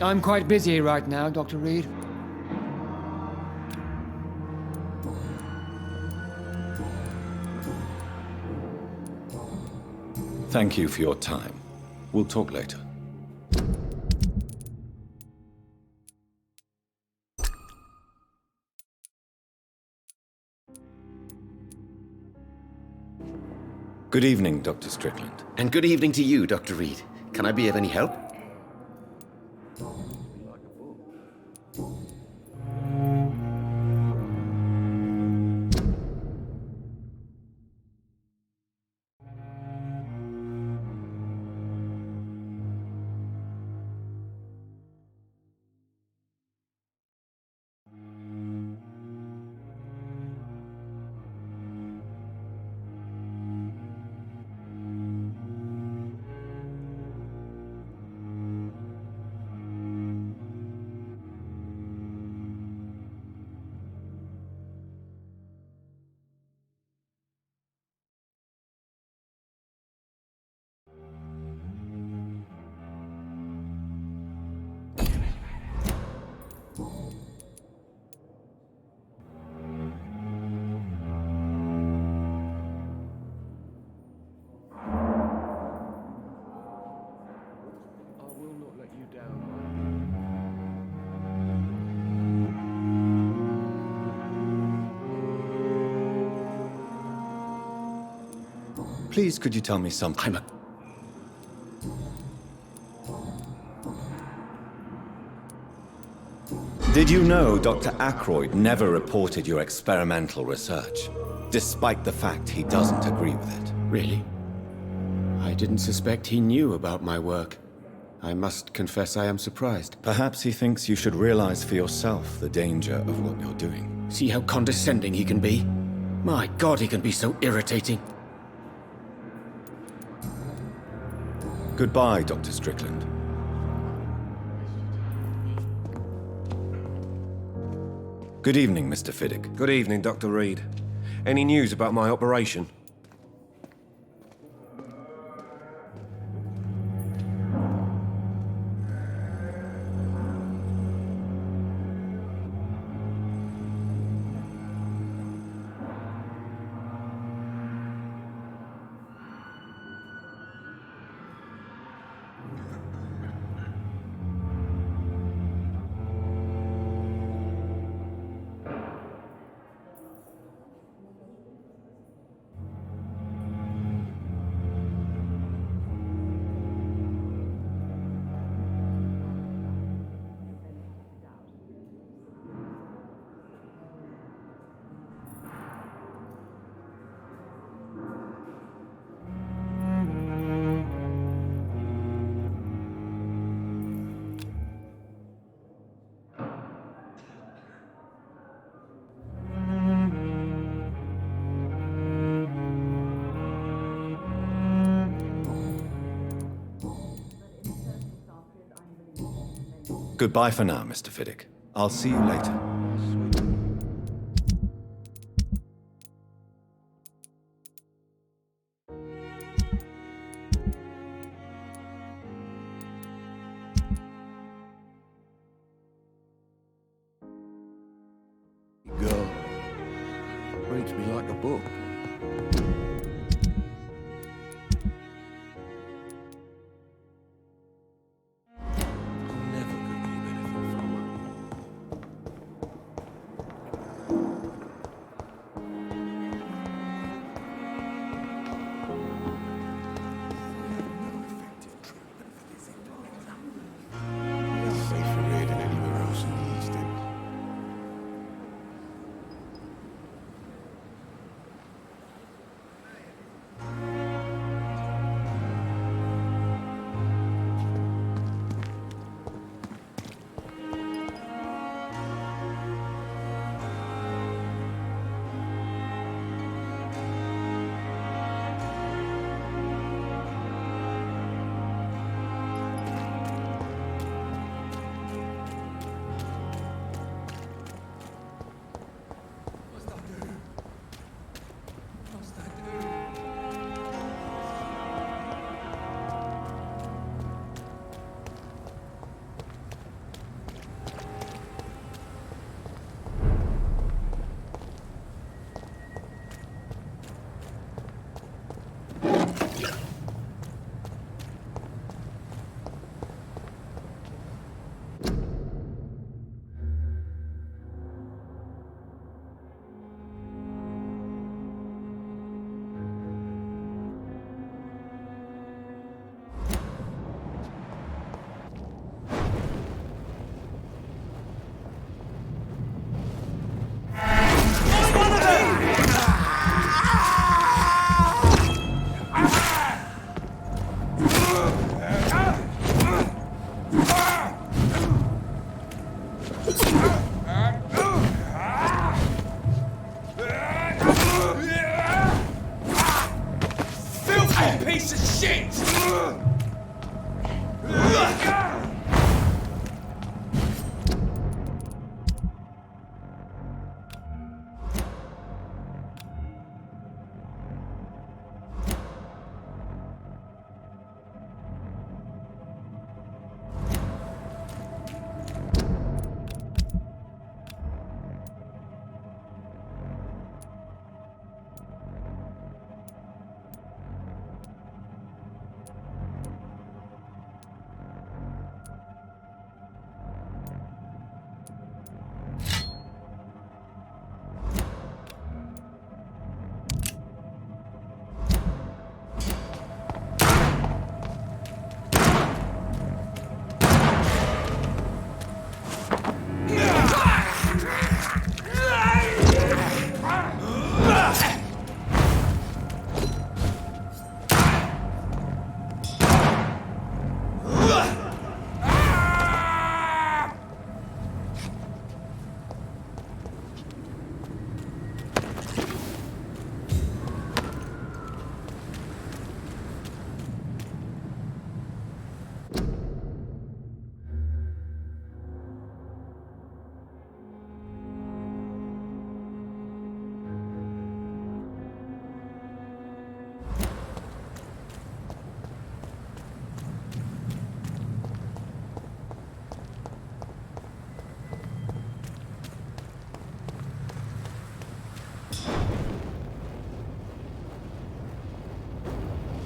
I'm quite busy right now, Dr. Reed. Thank you for your time. We'll talk later. Good evening, Dr. Strickland. And good evening to you, Dr. Reed. Can I be of any help? Please, could you tell me something? Did you know Dr. Ackroyd never reported your experimental research, despite the fact he doesn't agree with it? Really? I didn't suspect he knew about my work. I must confess I am surprised. Perhaps he thinks you should realize for yourself the danger of what you're doing. See how condescending he can be? My God, he can be so irritating. Goodbye, Dr. Strickland. Good evening, Mr. Fiddick. Good evening, Dr. Reed. Any news about my operation? Goodbye for now, Mr. Fiddick. I'll see you later. Go. Reads me like a book. Filthy piece of shit!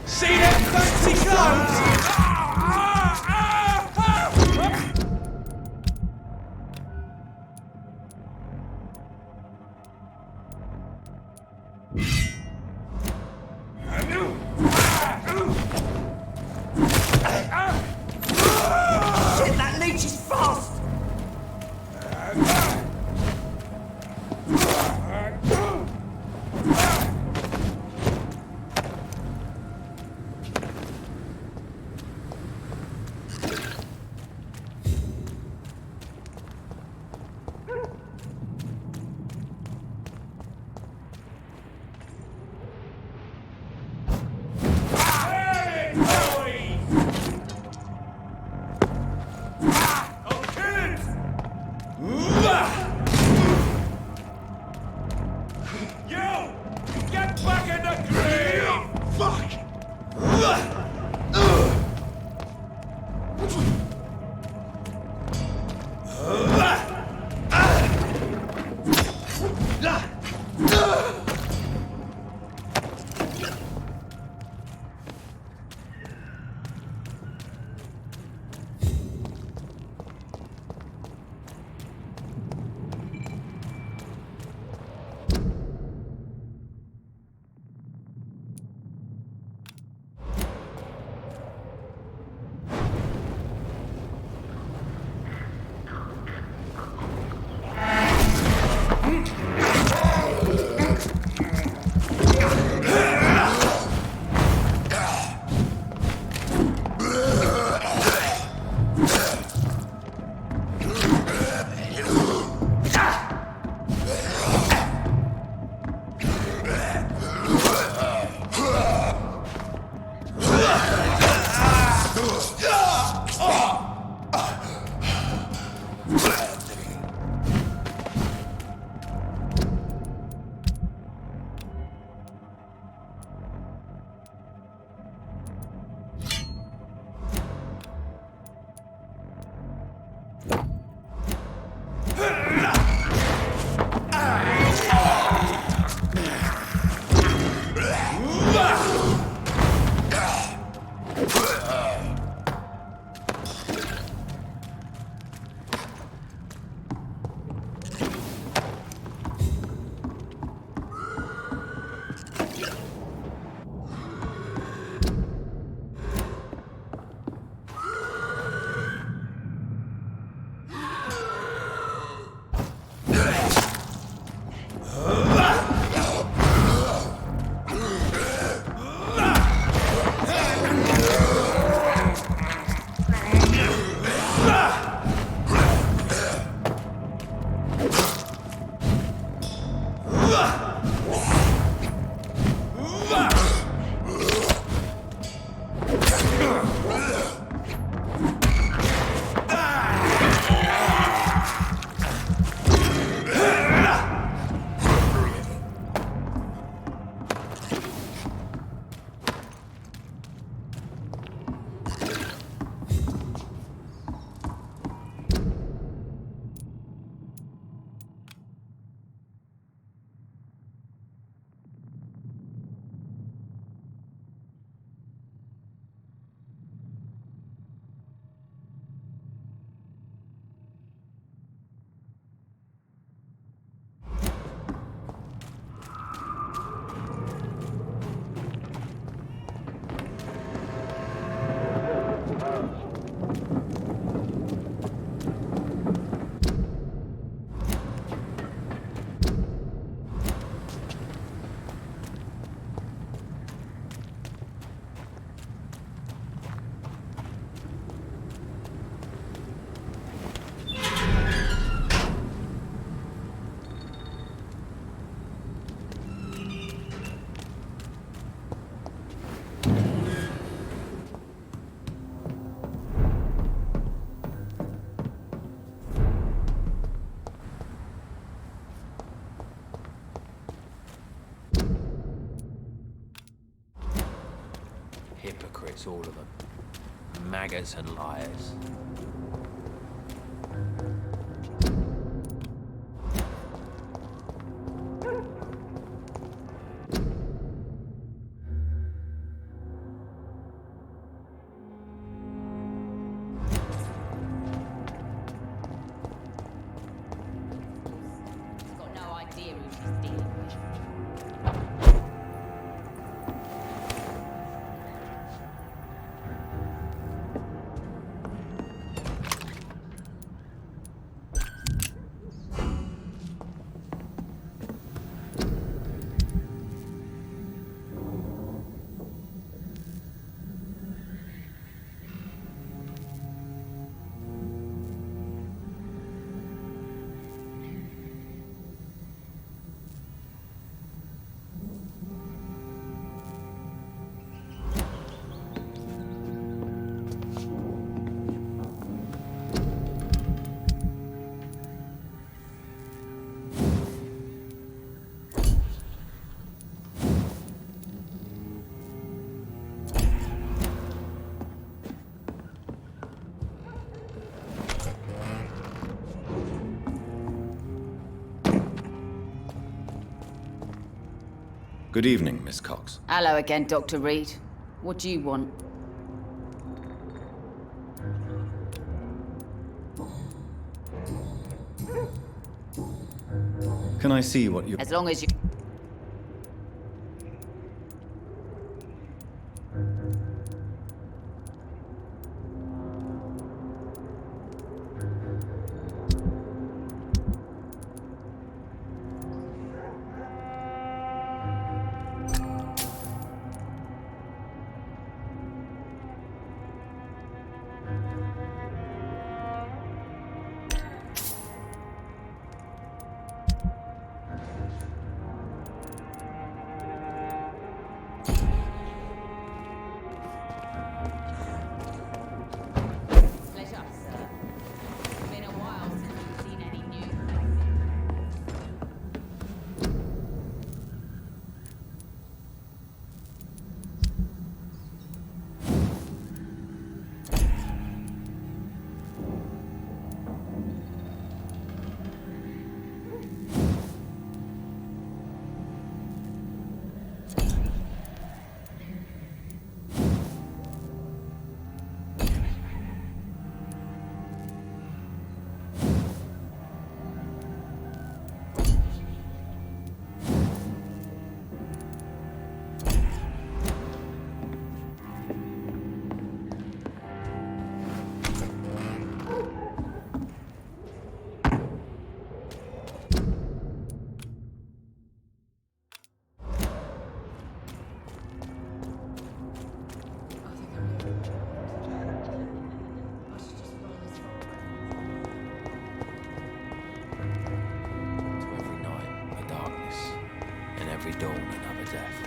See them fancy clothes? Shit, that leech is fast! hypocrites, all of them. Maggots and liars. He's got no idea who she's dealing with. Good evening, Miss Cox. Hello again, Dr. Reed. What do you want? Can I see what you... As long as you... Pleasure, sir. It's been a while since you've seen any news lately. To every night, a darkness, and every dawn, another death.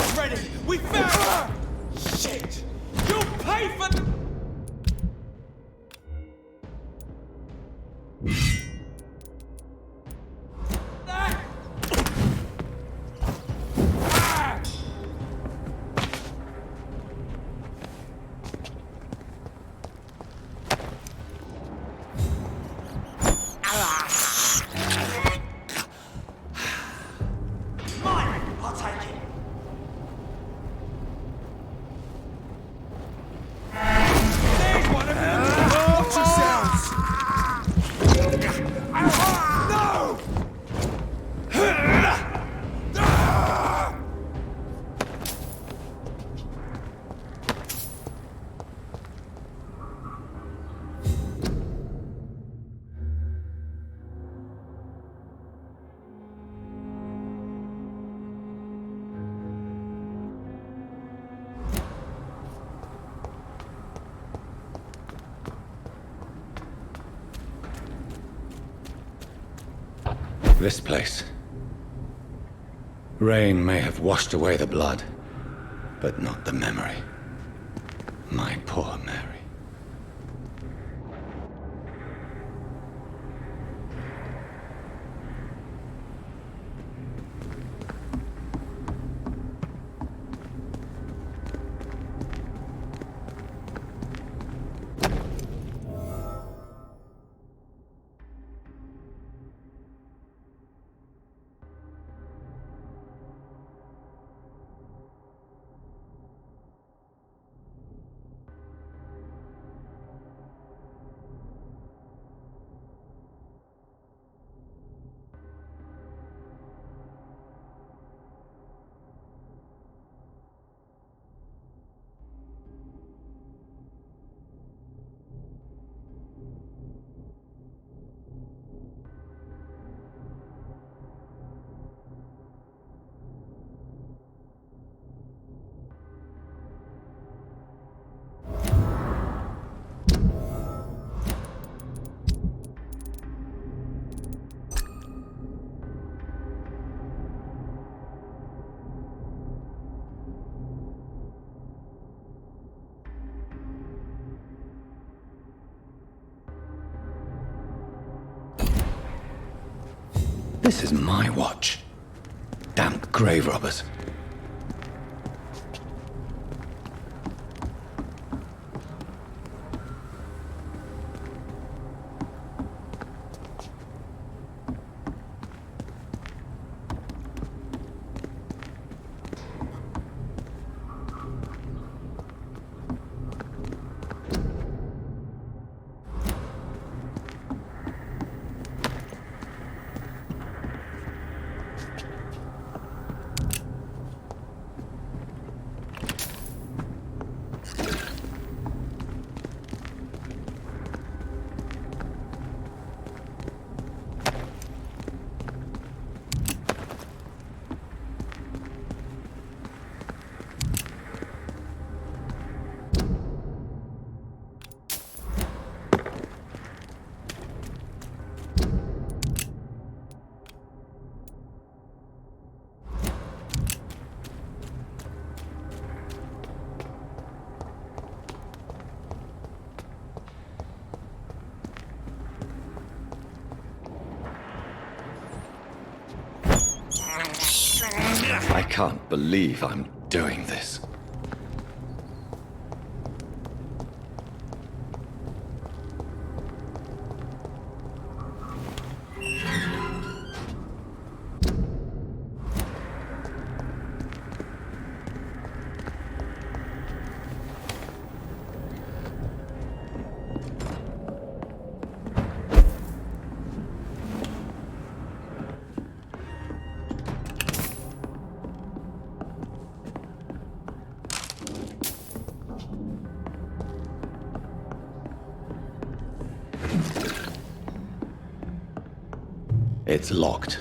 car's ready! We found her! Shit! You'll pay for... that! Ah! Mine! I'll take it. There's one of them! Watch yourselves! No! This place. Rain may have washed away the blood, but not the memory. My poor Mary. This is my watch. Damned grave robbers. I can't believe I'm doing this. It's locked.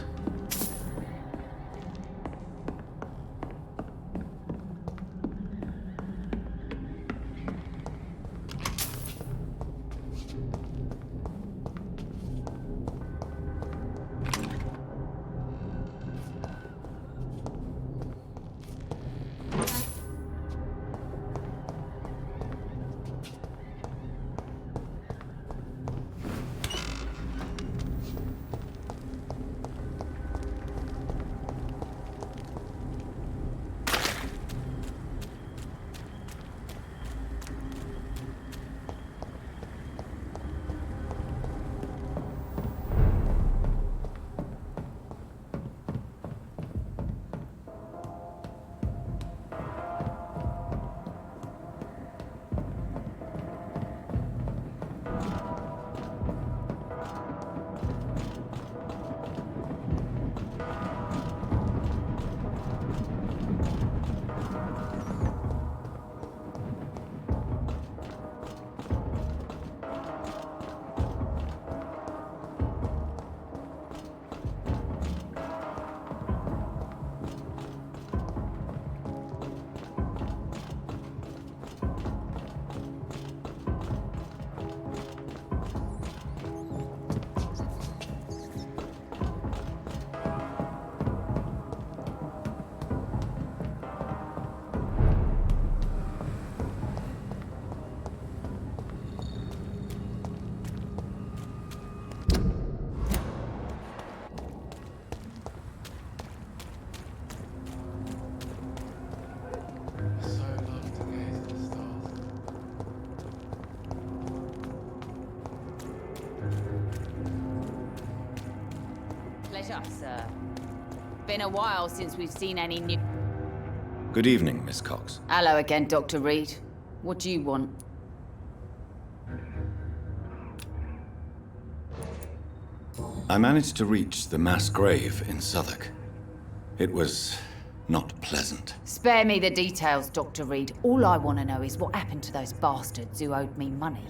stuff, sir. Been a while since we've seen any new... Good evening, Miss Cox. Hello again, Dr. Reed. What do you want? I managed to reach the mass grave in Southwark. It was not pleasant. Spare me the details, Dr. Reed. All I want to know is what happened to those bastards who owed me money.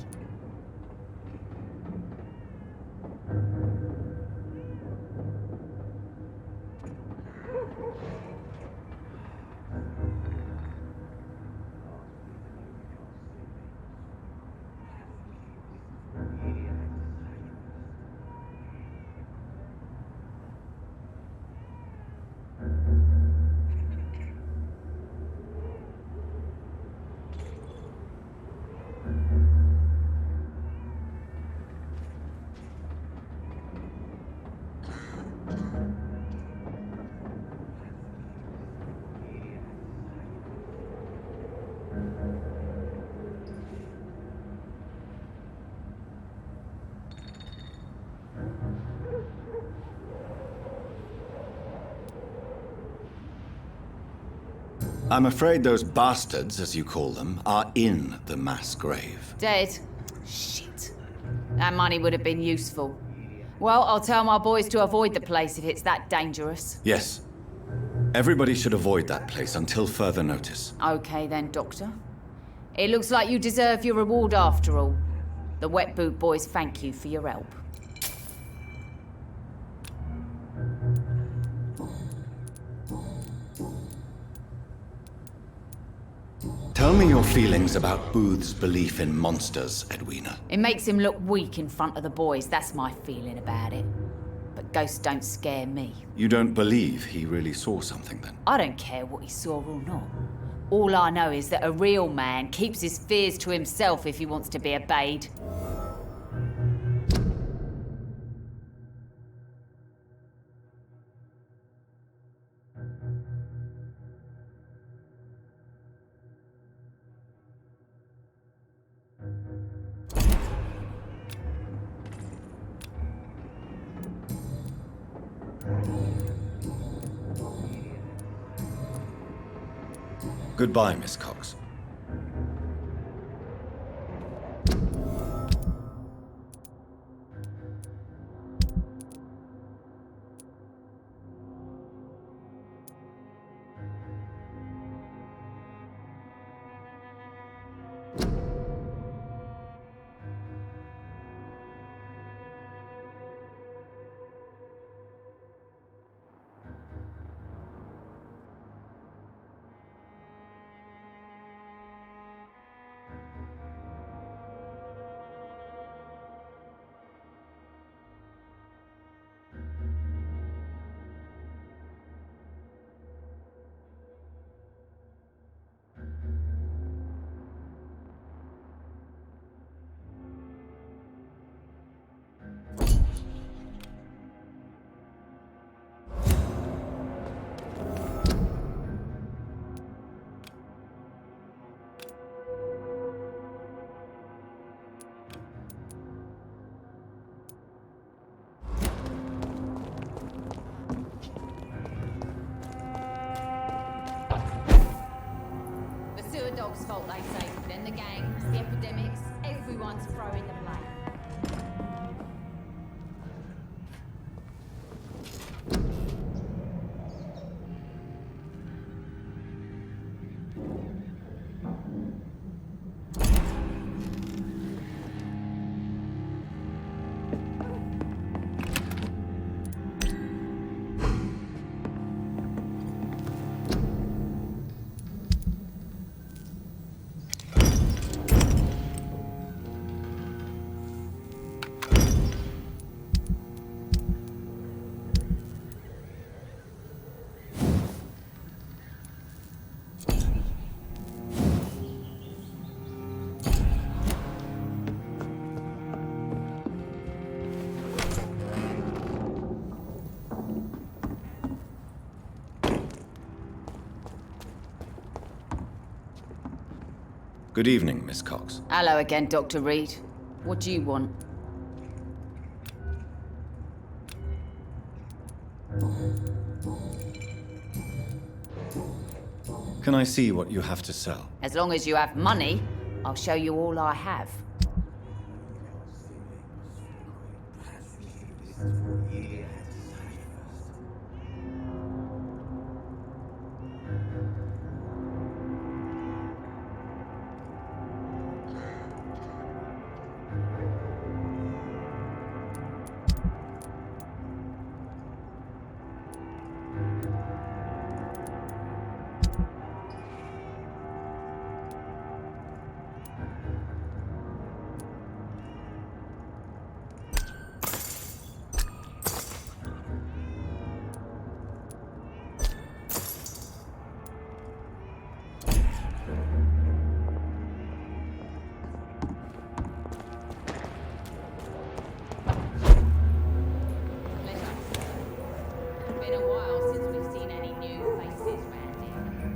I'm afraid those bastards, as you call them, are in the mass grave. Dead? Shit. That money would have been useful. Well, I'll tell my boys to avoid the place if it's that dangerous. Yes. Everybody should avoid that place until further notice. Okay then, Doctor. It looks like you deserve your reward after all. The Wet Boot Boys thank you for your help. Tell me your feelings about Booth's belief in monsters, Edwina. It makes him look weak in front of the boys, that's my feeling about it. But ghosts don't scare me. You don't believe he really saw something, then? I don't care what he saw or not. All I know is that a real man keeps his fears to himself if he wants to be obeyed. Goodbye, Miss Cox. Dog's fault, they say. Then the gangs, the epidemics, everyone's throwing the blame. Good evening, Miss Cox. Hello again, Dr. Reed. What do you want? Can I see what you have to sell? As long as you have money, I'll show you all I have. Been a while since we've seen any new faces round here.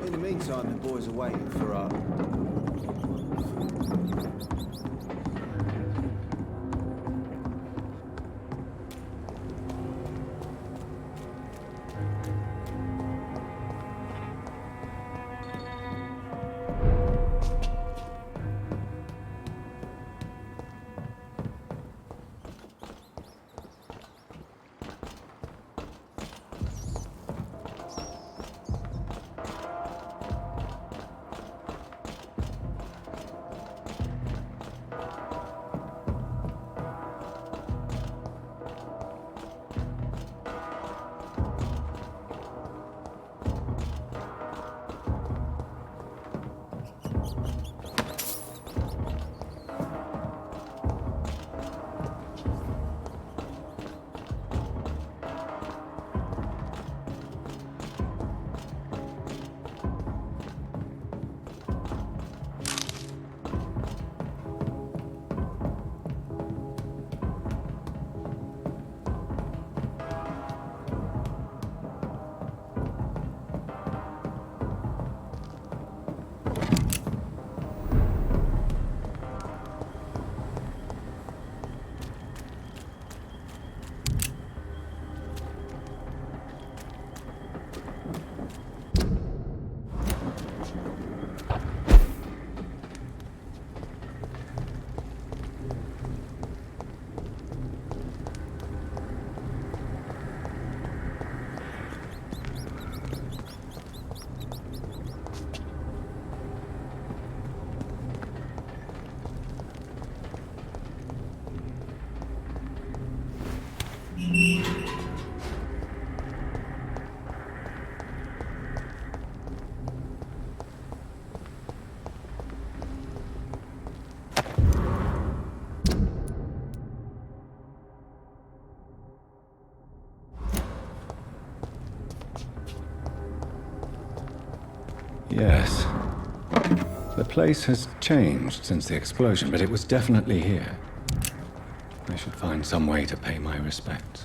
In the meantime, the boys are waiting for our... Yes. The place has changed since the explosion, but it was definitely here. I should find some way to pay my respects.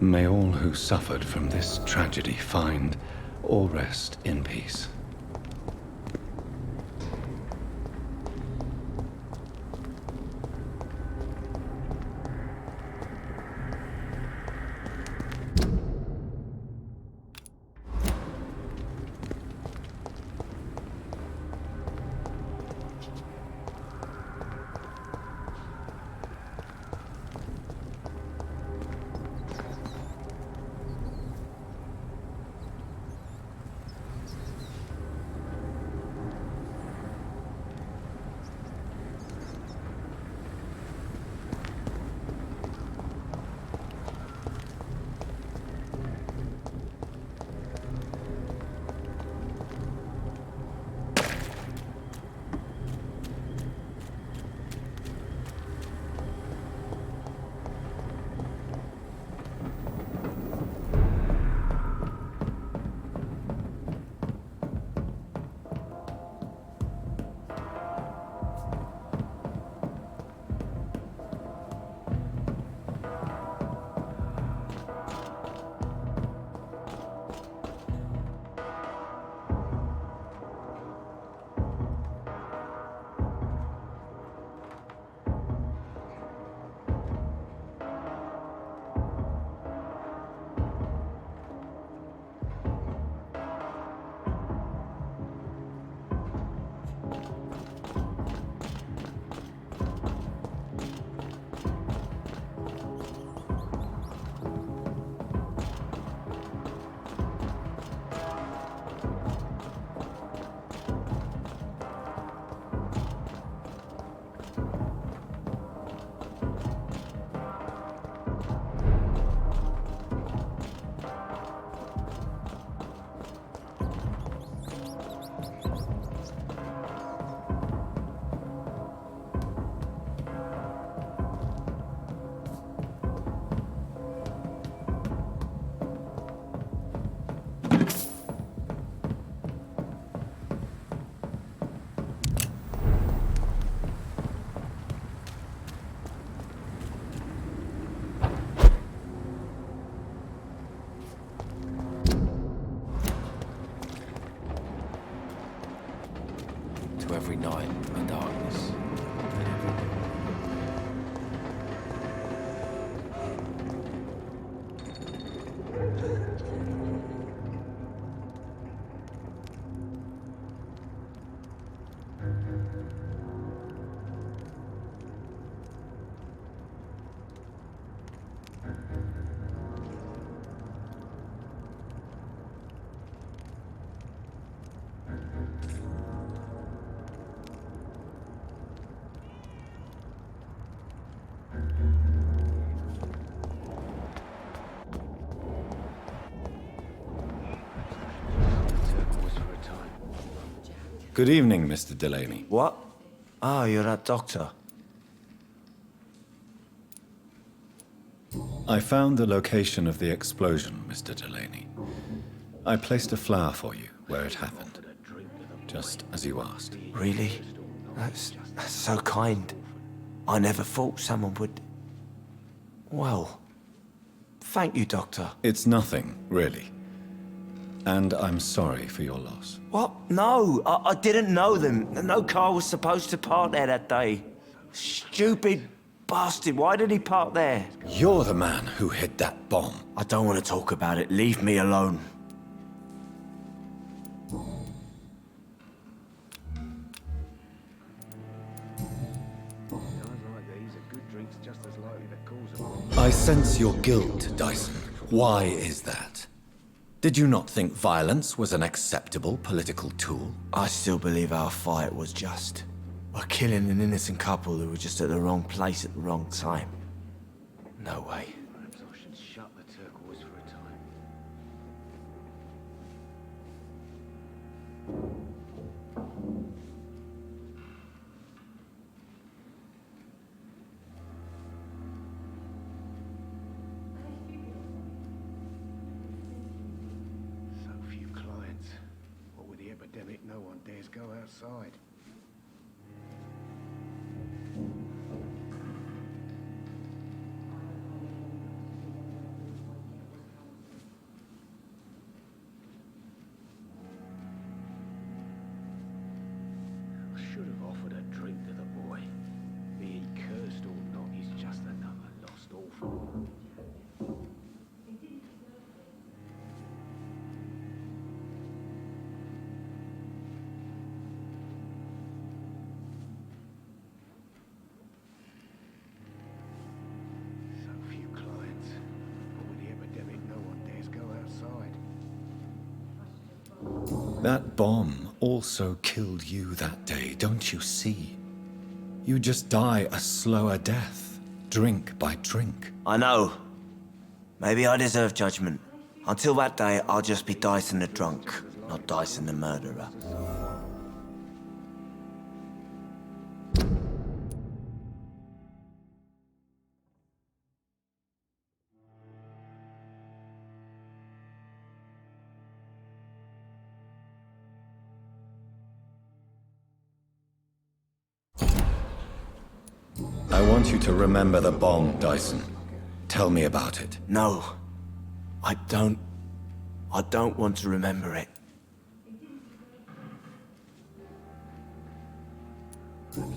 May all who suffered from this tragedy find or rest in peace. To every night and darkness. Good evening, Mr. Delaney. What? Oh, you're that doctor. I found the location of the explosion, Mr. Delaney. I placed a flower for you where it happened, just as you asked. Really? That's so kind. I never thought someone would... Well, thank you, Doctor. It's nothing, really. And I'm sorry for your loss. What? No, I didn't know them. No car was supposed to park there that day. Stupid bastard, why did he park there? You're the man who hid that bomb. I don't want to talk about it. Leave me alone. I sense your guilt, Dyson. Why is that? Did you not think violence was an acceptable political tool? I still believe our fight was just. We're killing an innocent couple who were just at the wrong place at the wrong time. No way. Perhaps I should shut the turquoise for a time. outside. I should have offered a drink to the boy. Be he cursed or not, he's just another lost orphan. So few clients. But with the epidemic, no one dares go outside. That bomb also killed you that day, don't you see? You just die a slower death, drink by drink. I know. Maybe I deserve judgment. Until that day, I'll just be Dyson the drunk, not Dyson the murderer. I want you to remember the bomb, Dyson. Tell me about it. No, I don't. I don't want to remember it.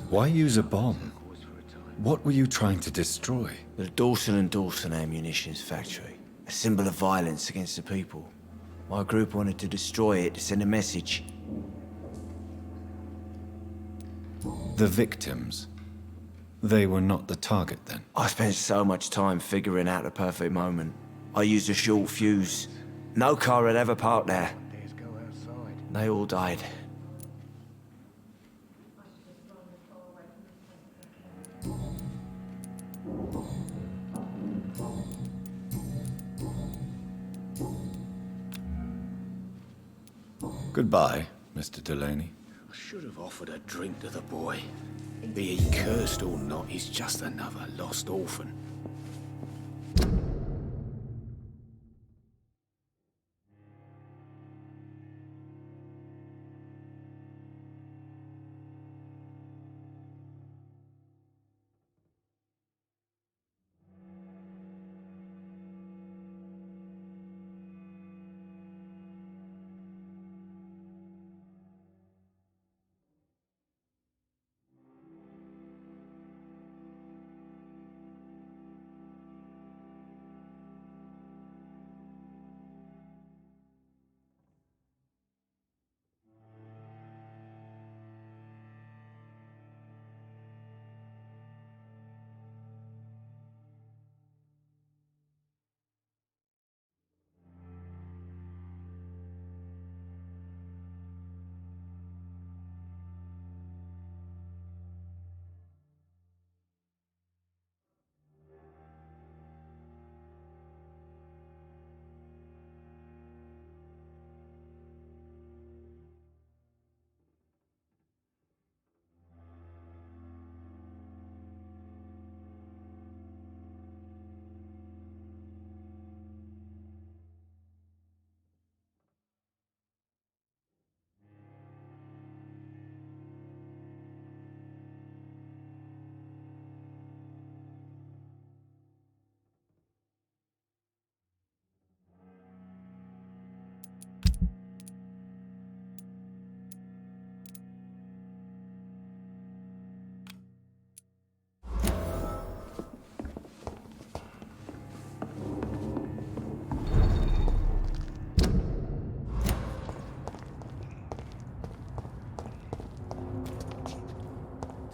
Why use a bomb? What were you trying to destroy? The Dawson and Dawson ammunitions factory. A symbol of violence against the people. My group wanted to destroy it to send a message. The victims. They were not the target then. I spent so much time figuring out the perfect moment. I used a short fuse. No car had ever parked there. Dares go outside. They all died. Goodbye, Mr. Delaney. I should have offered a drink to the boy. Be he cursed or not, he's just another lost orphan.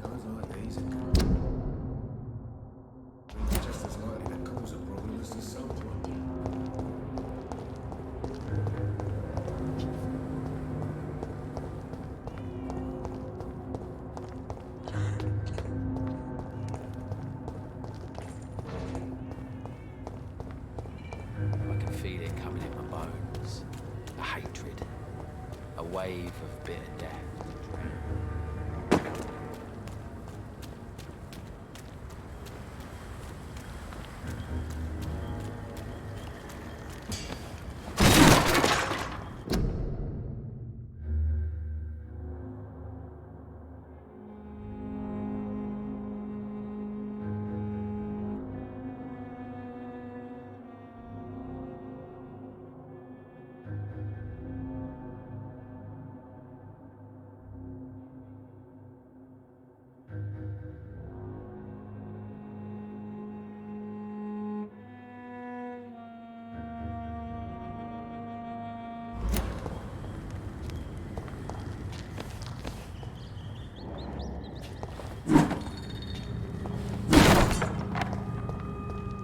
Times like these, drink's just as likely to cause a problem as to solve one. I can feel it coming in my bones. A hatred. A wave of bitter death.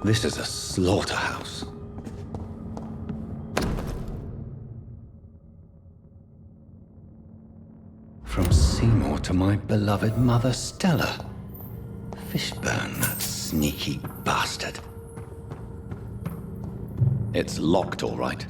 This is a slaughterhouse. From Seymour to my beloved mother Stella. Fishburne, that sneaky bastard. It's locked, all right.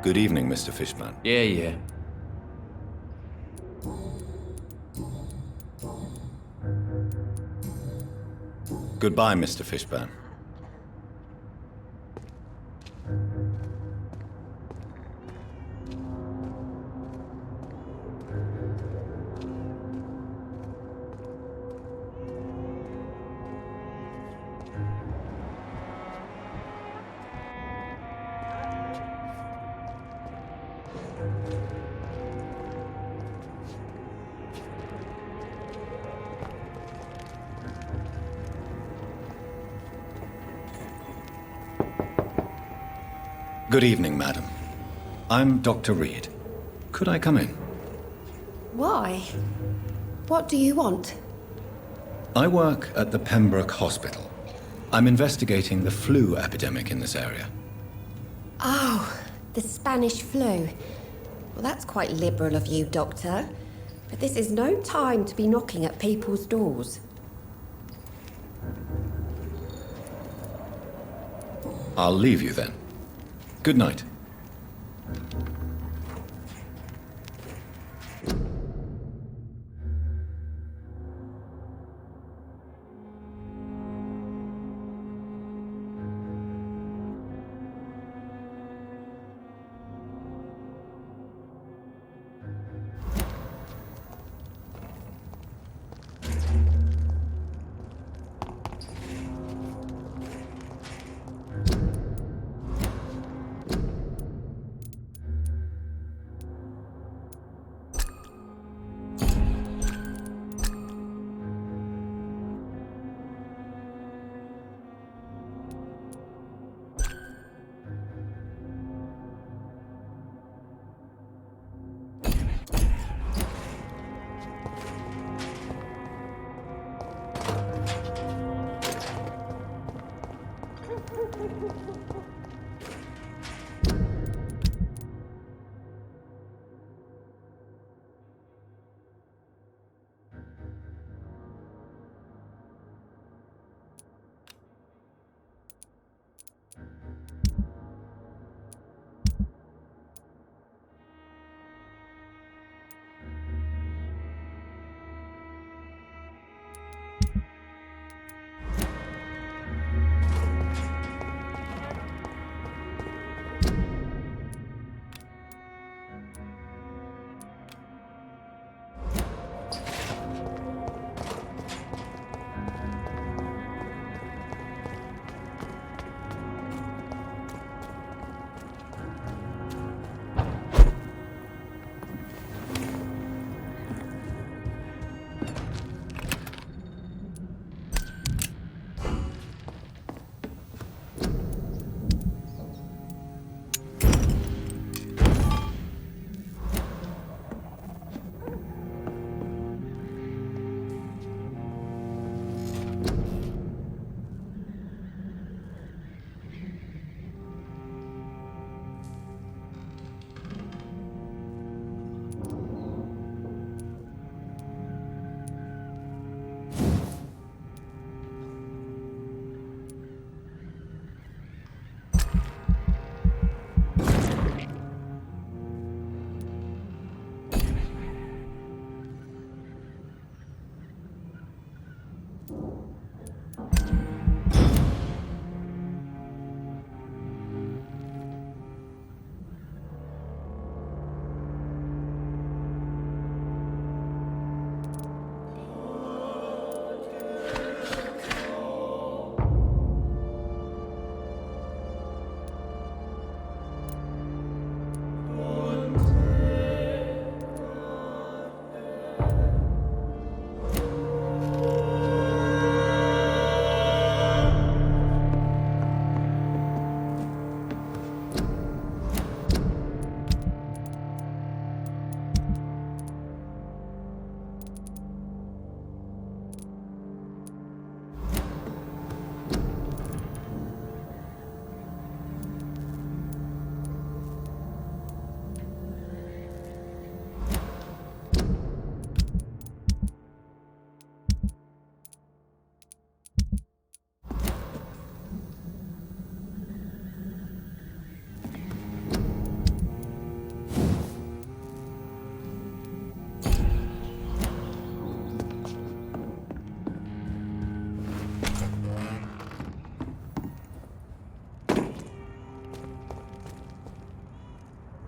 Good evening, Mr. Fishburne. Yeah. Goodbye, Mr. Fishburne. Good evening, madam. I'm Dr. Reed. Could I come in? Why? What do you want? I work at the Pembroke Hospital. I'm investigating the flu epidemic in this area. Oh, the Spanish flu. Well, that's quite liberal of you, Doctor. But this is no time to be knocking at people's doors. I'll leave you then. Good night.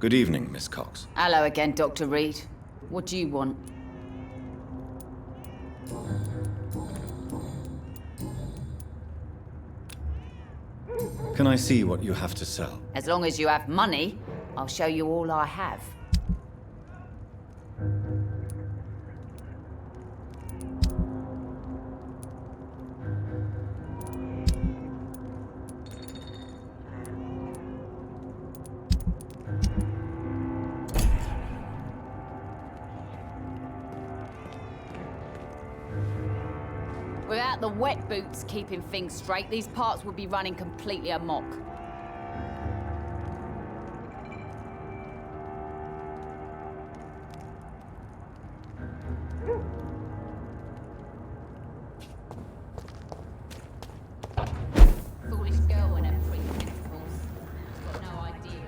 Good evening, Miss Cox. Hello again, Dr. Reed. What do you want? Can I see what you have to sell? As long as you have money, I'll show you all I have. Without the wet boots keeping things straight, these parts would be running completely amok. Foolish girl and her pre-principles. She's got no idea.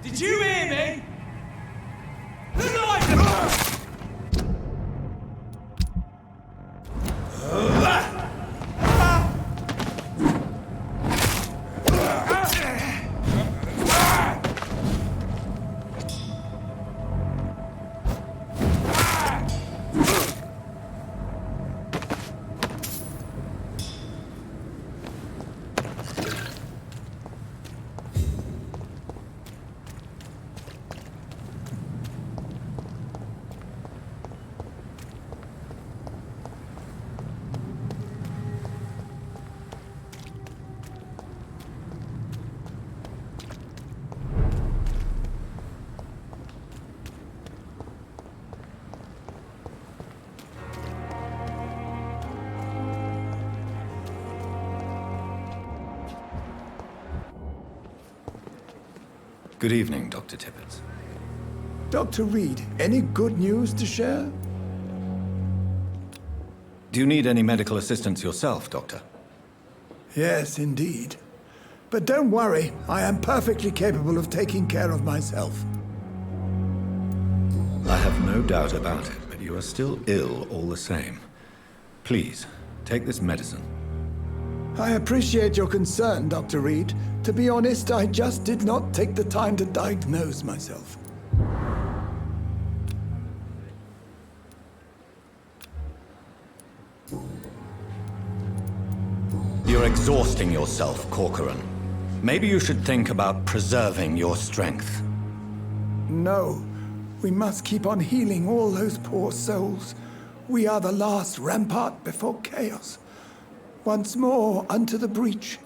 Did you hear me? Alive! Good evening, Dr. Tippett. Dr. Reed, any good news to share? Do you need any medical assistance yourself, Doctor? Yes, indeed. But don't worry, I am perfectly capable of taking care of myself. I have no doubt about it, but you are still ill all the same. Please, take this medicine. I appreciate your concern, Dr. Reed. To be honest, I just did not take the time to diagnose myself. You're exhausting yourself, Corcoran. Maybe you should think about preserving your strength. No, we must keep on healing all those poor souls. We are the last rampart before chaos. Once more unto the breach.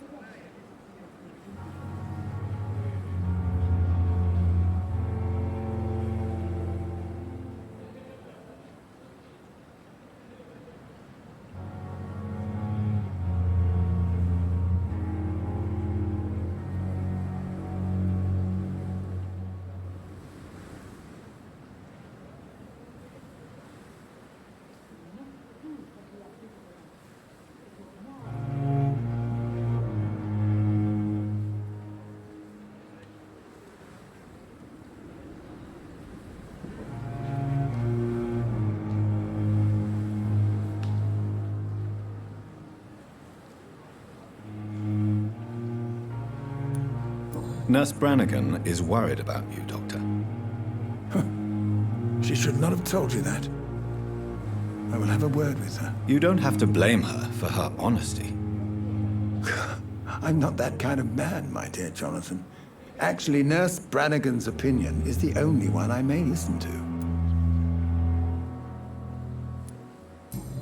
Nurse Brannigan is worried about you, Doctor. She should not have told you that. I will have a word with her. You don't have to blame her for her honesty. I'm not that kind of man, my dear Jonathan. Actually, Nurse Brannigan's opinion is the only one I may listen to.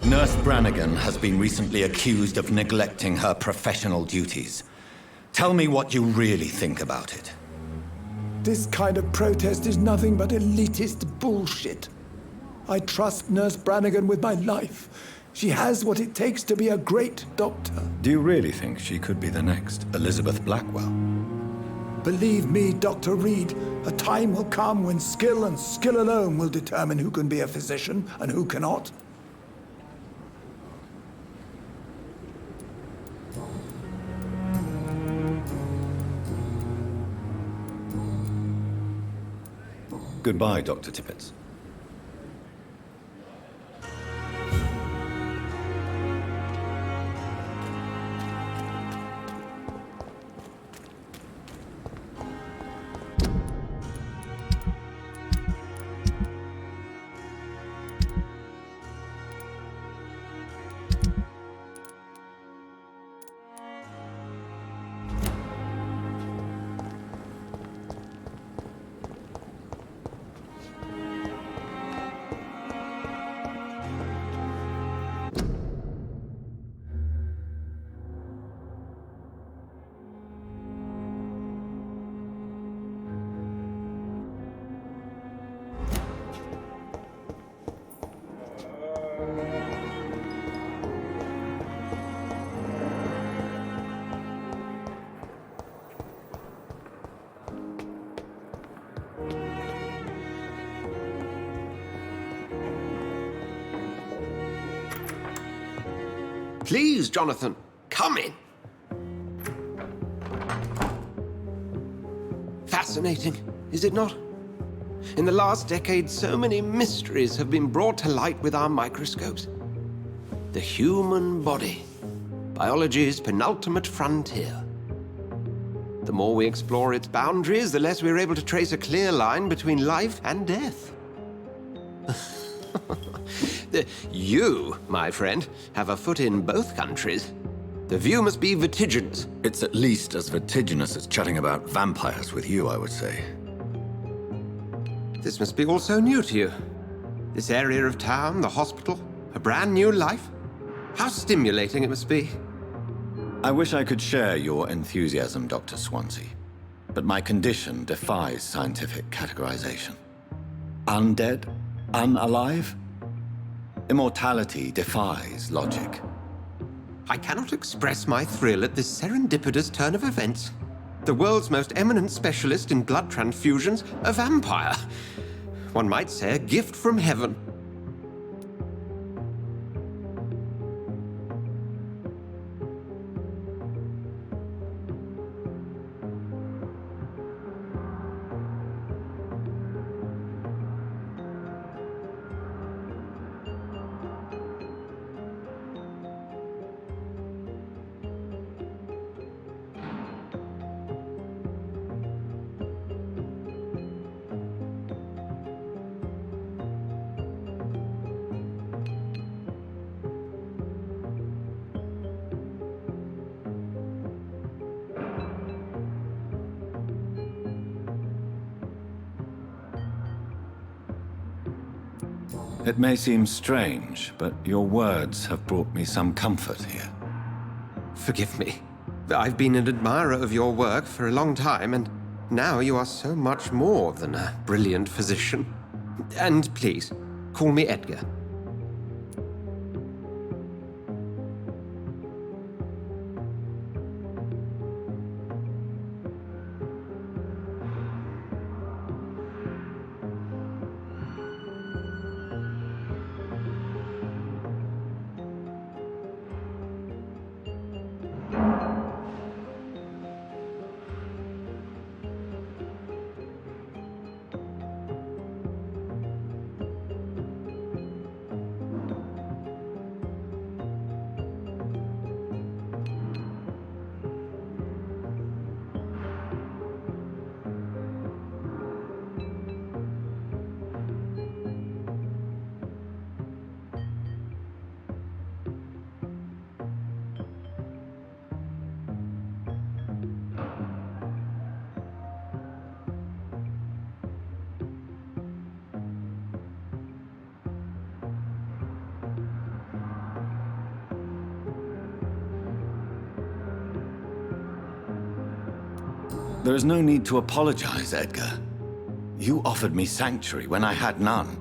Nurse Brannigan has been recently accused of neglecting her professional duties. Tell me what you really think about it. This kind of protest is nothing but elitist bullshit. I trust Nurse Brannigan with my life. She has what it takes to be a great doctor. Do you really think she could be the next Elizabeth Blackwell? Believe me, Dr. Reed, a time will come when skill and skill alone will determine who can be a physician and who cannot. Goodbye, Dr. Tippett. Please, Jonathan, come in. Fascinating, is it not? In the last decade, so many mysteries have been brought to light with our microscopes. The human body, biology's penultimate frontier. The more we explore its boundaries, the less we're able to trace a clear line between life and death. You, my friend, have a foot in both countries. The view must be vertiginous. It's at least as vertiginous as chatting about vampires with you, I would say. This must be all so new to you. This area of town, the hospital, a brand new life. How stimulating it must be. I wish I could share your enthusiasm, Dr. Swansea, but my condition defies scientific categorization. Undead? Unalive? Immortality defies logic. I cannot express my thrill at this serendipitous turn of events. The world's most eminent specialist in blood transfusions, a vampire. One might say a gift from heaven. It may seem strange, but your words have brought me some comfort here. Forgive me. I've been an admirer of your work for a long time, and now you are so much more than a brilliant physician. And please, call me Edgar. There is no need to apologize, Edgar. You offered me sanctuary when I had none.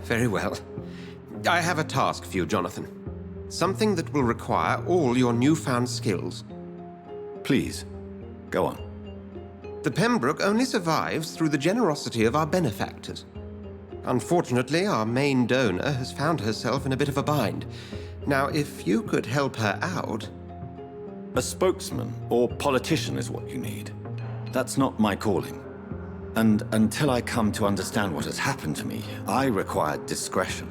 Very well. I have a task for you, Jonathan. Something that will require all your newfound skills. Please, go on. The Pembroke only survives through the generosity of our benefactors. Unfortunately, our main donor has found herself in a bit of a bind. Now, if you could help her out... A spokesman or politician is what you need. That's not my calling. And until I come to understand what has happened to me, I require discretion.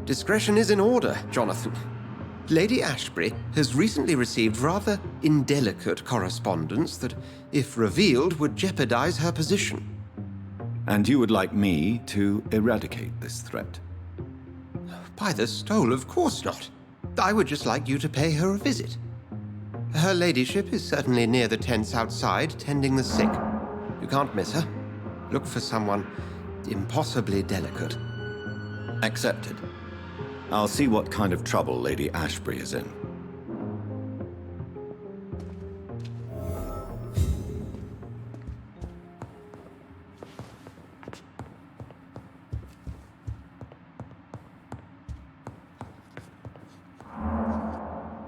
Discretion is in order, Jonathan. Lady Ashbury has recently received rather indelicate correspondence that, if revealed, would jeopardize her position. And you would like me to eradicate this threat? By the stole, of course not. I would just like you to pay her a visit. Her ladyship is certainly near the tents outside, tending the sick. You can't miss her. Look for someone impossibly delicate. Accepted. I'll see what kind of trouble Lady Ashbury is in.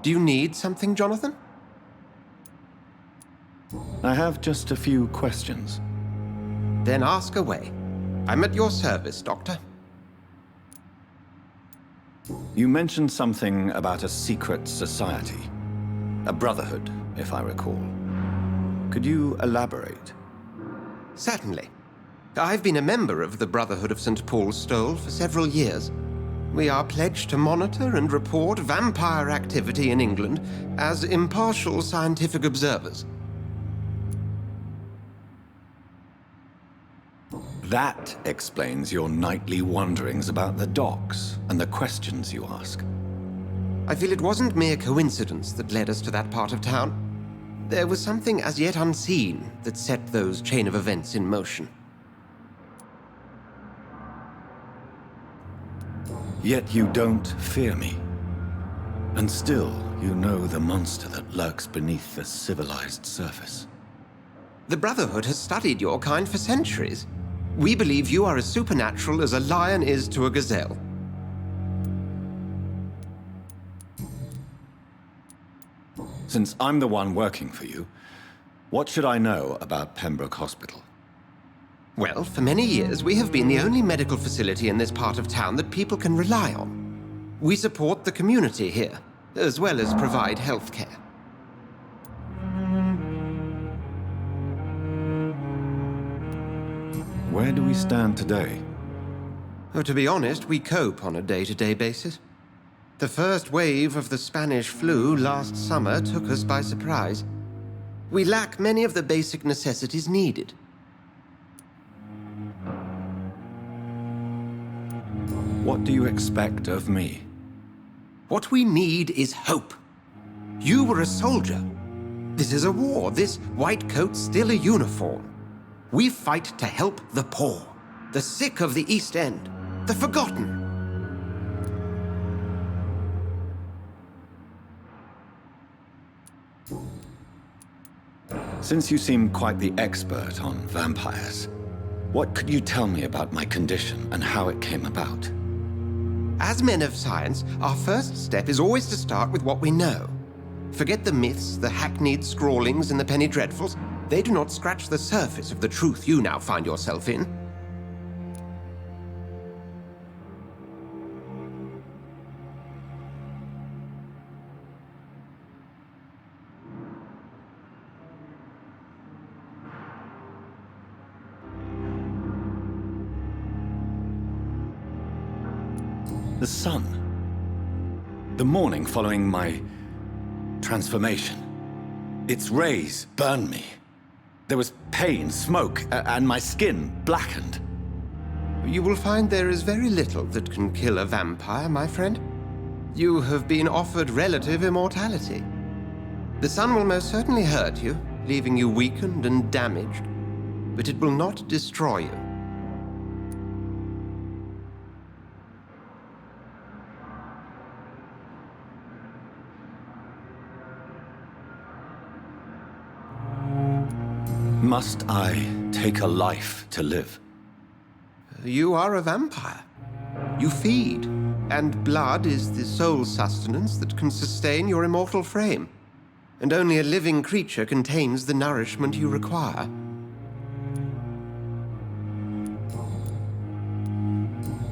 Do you need something, Jonathan? I have just a few questions. Then ask away. I'm at your service, Doctor. You mentioned something about a secret society. A brotherhood, if I recall. Could you elaborate? Certainly. I've been a member of the Brotherhood of St. Paul's Stole for several years. We are pledged to monitor and report vampire activity in England as impartial scientific observers. That explains your nightly wanderings about the docks and the questions you ask. I feel it wasn't mere coincidence that led us to that part of town. There was something as yet unseen that set those chain of events in motion. Yet you don't fear me. And still, you know the monster that lurks beneath the civilized surface. The Brotherhood has studied your kind for centuries. We believe you are as supernatural as a lion is to a gazelle. Since I'm the one working for you, what should I know about Pembroke Hospital? Well, for many years, we have been the only medical facility in this part of town that people can rely on. We support the community here, as well as provide health care. Where do we stand today? Oh, to be honest, we cope on a day-to-day basis. The first wave of the Spanish flu last summer took us by surprise. We lack many of the basic necessities needed. What do you expect of me? What we need is hope. You were a soldier. This is a war. This white coat's still a uniform. We fight to help the poor, the sick of the East End, the forgotten. Since you seem quite the expert on vampires, what could you tell me about my condition and how it came about? As men of science, our first step is always to start with what we know. Forget the myths, the hackneyed scrawlings, and the penny dreadfuls. They do not scratch the surface of the truth you now find yourself in. The sun. The morning following my transformation. Its rays burned me. There was pain, smoke, and my skin blackened. You will find there is very little that can kill a vampire, my friend. You have been offered relative immortality. The sun will most certainly hurt you, leaving you weakened and damaged, but it will not destroy you. Must I take a life to live? You are a vampire. You feed, and blood is the sole sustenance that can sustain your immortal frame. And only a living creature contains the nourishment you require.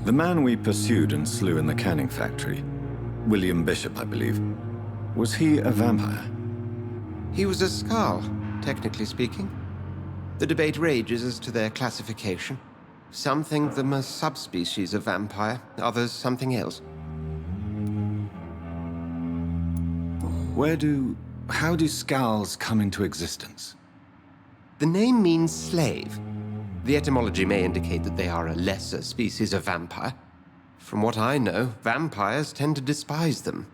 The man we pursued and slew in the canning factory, William Bishop, I believe, was he a vampire? He was a Skald, technically speaking. The debate rages as to their classification. Some think them a subspecies of vampire, others something else. How do Skalds come into existence? The name means slave. The etymology may indicate that they are a lesser species of vampire. From what I know, vampires tend to despise them.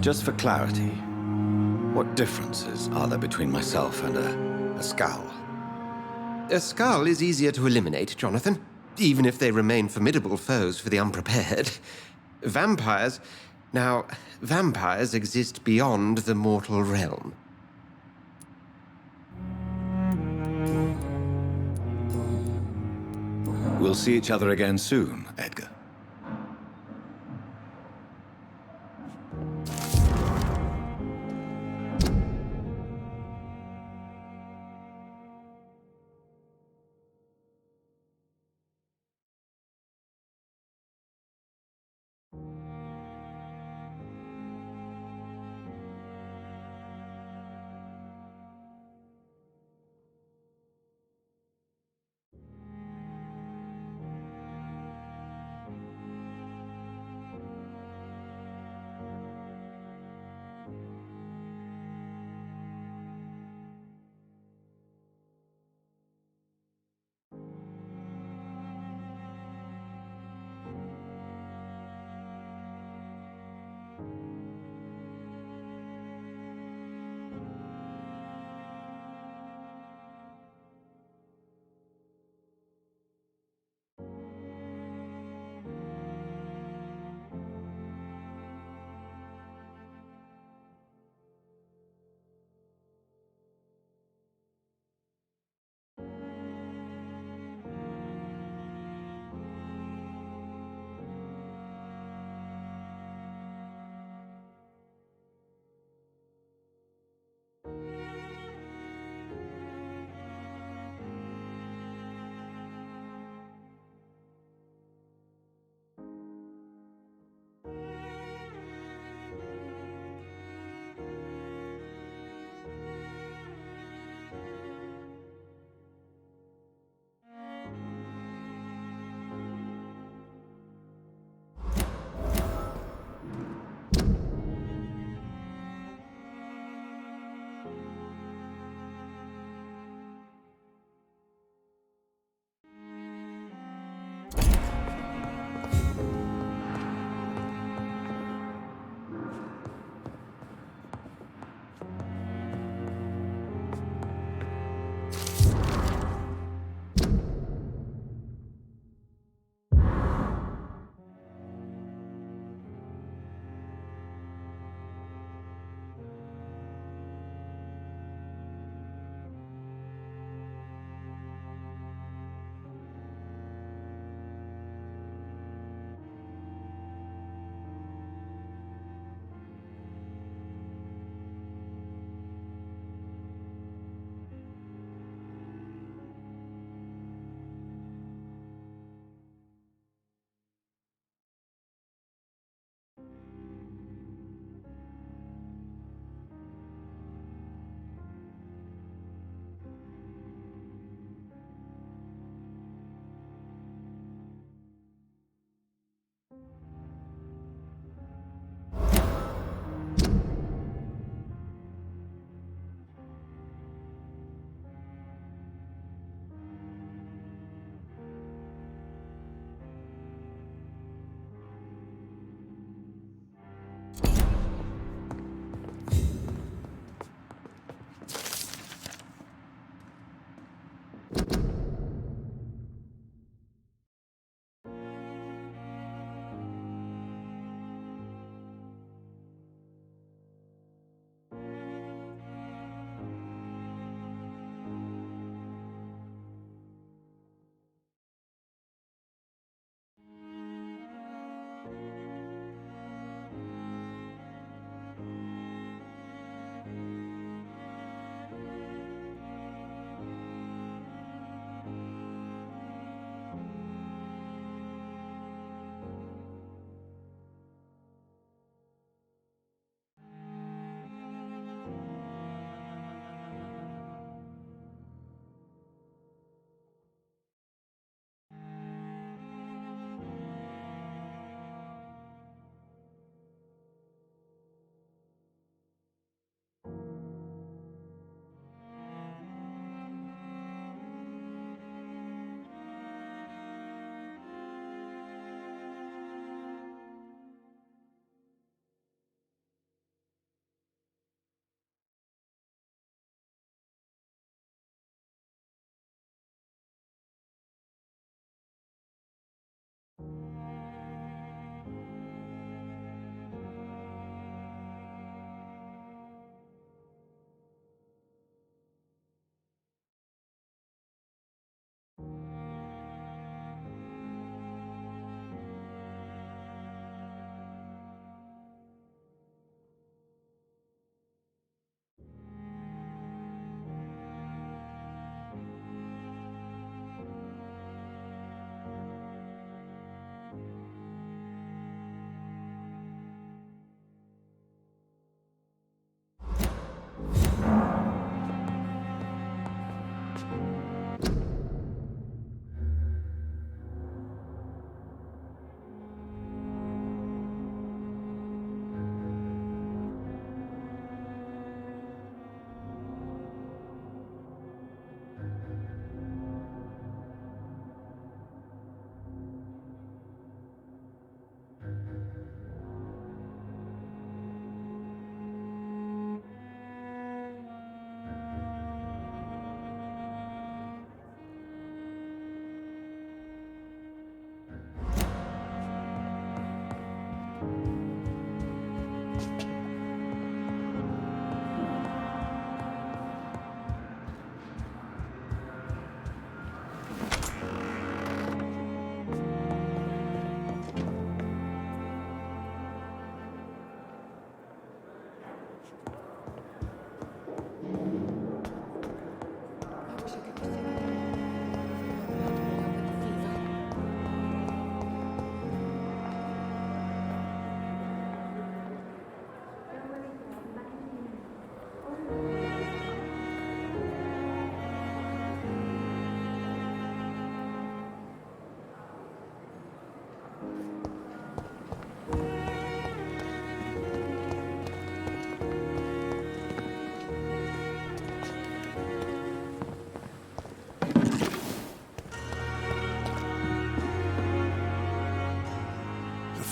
Just for clarity, what differences are there between myself and a Skald? A Skald is easier to eliminate, Jonathan, even if they remain formidable foes for the unprepared. Vampires... Now, vampires exist beyond the mortal realm. We'll see each other again soon, Edgar.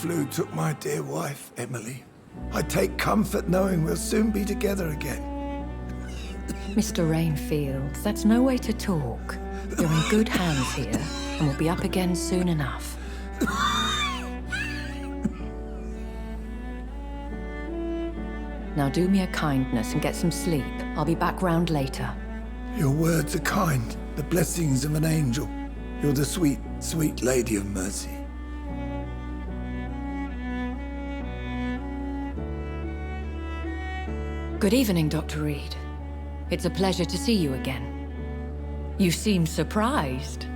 flu took my dear wife, Emily. I take comfort knowing we'll soon be together again. Mr. Rainfield, that's no way to talk. You're in good hands here, and we'll be up again soon enough. Now do me a kindness and get some sleep. I'll be back round later. Your words are kind, the blessings of an angel. You're the sweet, sweet Lady of Mercy. Good evening, Dr. Reed. It's a pleasure to see you again. You seem surprised.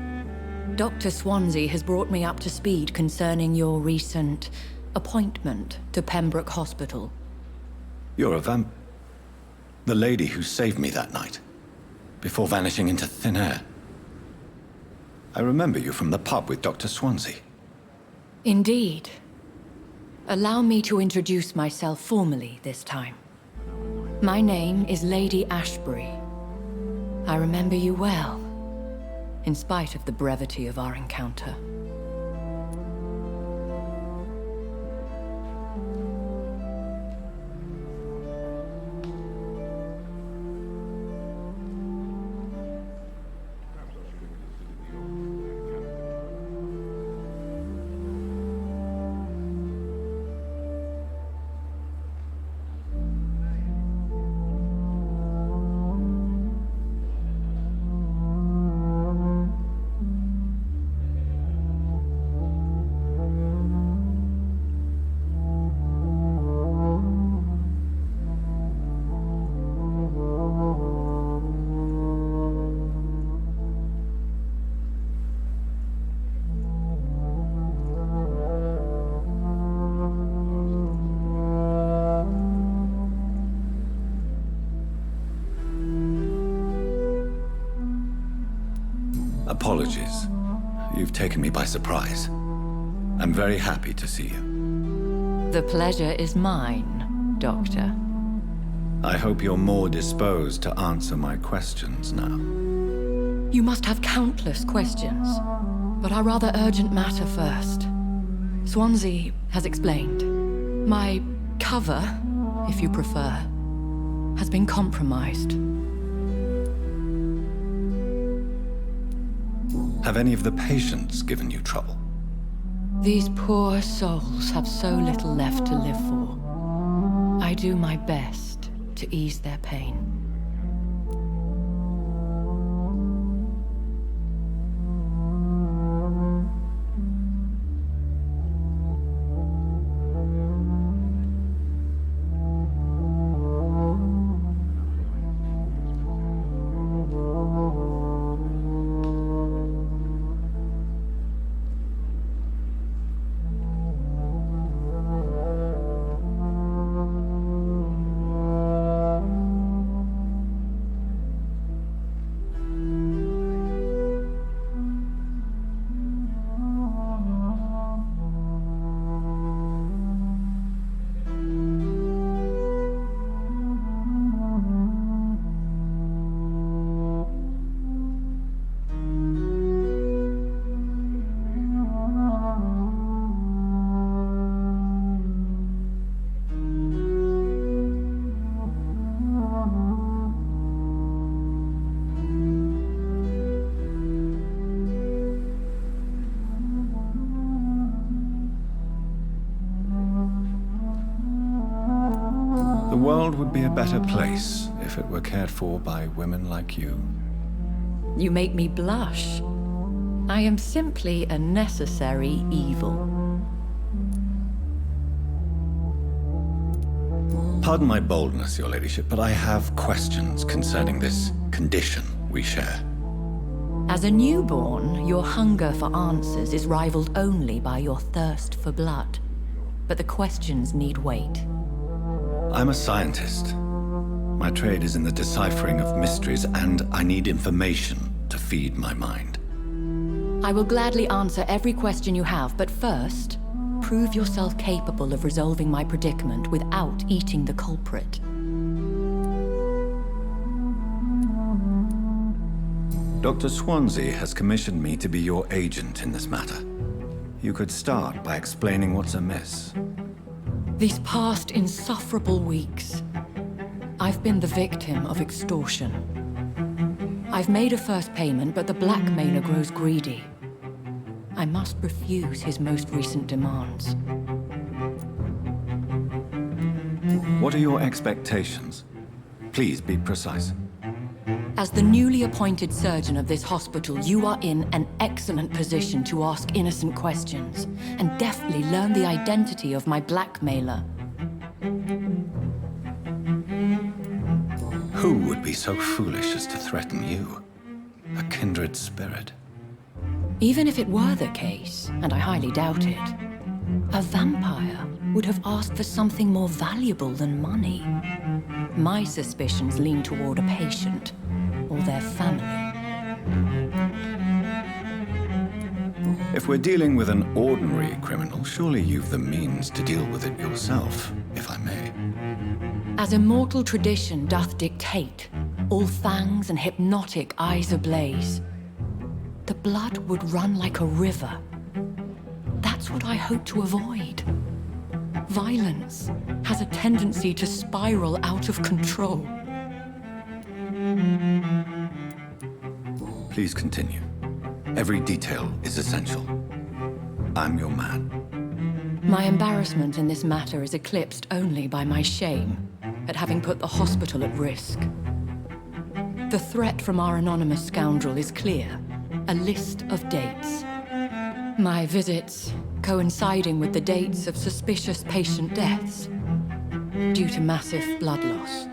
Dr. Swansea has brought me up to speed concerning your recent appointment to Pembroke Hospital. You're a the lady who saved me that night, before vanishing into thin air. I remember you from the pub with Dr. Swansea. Indeed. Allow me to introduce myself formally this time. My name is Lady Ashbury. I remember you well, in spite of the brevity of our encounter. Apologies. You've taken me by surprise. I'm very happy to see you. The pleasure is mine, Doctor. I hope you're more disposed to answer my questions now. You must have countless questions, but our rather urgent matter first. Swansea has explained. My cover, if you prefer, has been compromised. Have any of the patients given you trouble? These poor souls have so little left to live for. I do my best to ease their pain. The world would be a better place if it were cared for by women like you. You make me blush. I am simply a necessary evil. Pardon my boldness, Your Ladyship, but I have questions concerning this condition we share. As a newborn, your hunger for answers is rivaled only by your thirst for blood. But the questions need wait. I'm a scientist. My trade is in the deciphering of mysteries, and I need information to feed my mind. I will gladly answer every question you have, but first, prove yourself capable of resolving my predicament without eating the culprit. Dr. Swansea has commissioned me to be your agent in this matter. You could start by explaining what's amiss. These past insufferable weeks, I've been the victim of extortion. I've made a first payment, but the blackmailer grows greedy. I must refuse his most recent demands. What are your expectations? Please be precise. As the newly appointed surgeon of this hospital, you are in an excellent position to ask innocent questions and deftly learn the identity of my blackmailer. Who would be so foolish as to threaten you? A kindred spirit. Even if it were the case, and I highly doubt it, a vampire would have asked for something more valuable than money. My suspicions lean toward a patient or their family. If we're dealing with an ordinary criminal, surely you've the means to deal with it yourself, if I may. As immortal tradition doth dictate, all fangs and hypnotic eyes ablaze, the blood would run like a river. That's what I hope to avoid. Violence has a tendency to spiral out of control. Please continue. Every detail is essential. I'm your man. My embarrassment in this matter is eclipsed only by my shame at having put the hospital at risk. The threat from our anonymous scoundrel is clear. A list of dates. My visits coinciding with the dates of suspicious patient deaths due to massive blood loss.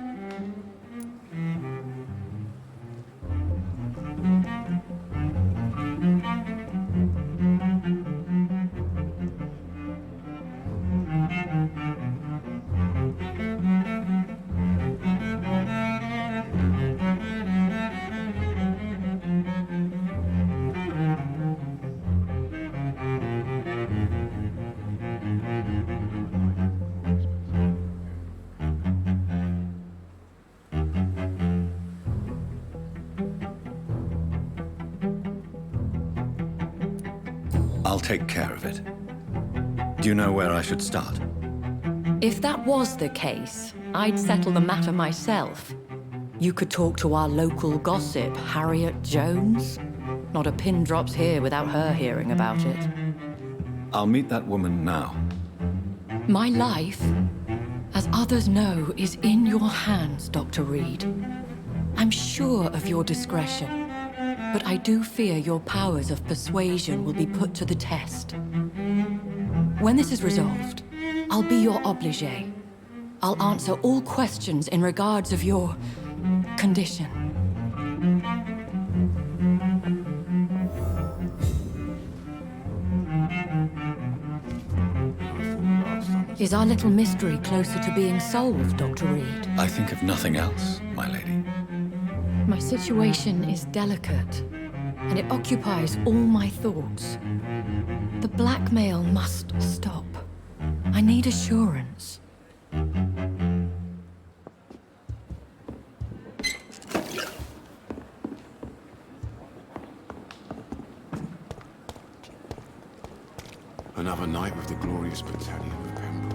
I'll take care of it. Do you know where I should start? If that was the case, I'd settle the matter myself. You could talk to our local gossip, Harriet Jones. Not a pin drops here without her hearing about it. I'll meet that woman now. My life, as others know, is in your hands, Dr. Reed. I'm sure of your discretion, but I do fear your powers of persuasion will be put to the test. When this is resolved, I'll be your obligé. I'll answer all questions in regards of your condition. Is our little mystery closer to being solved, Dr. Reed? I think of nothing else, my lady. My situation is delicate, and it occupies all my thoughts. The blackmail must stop. I need assurance. Another night with the glorious battalion of Pembroke.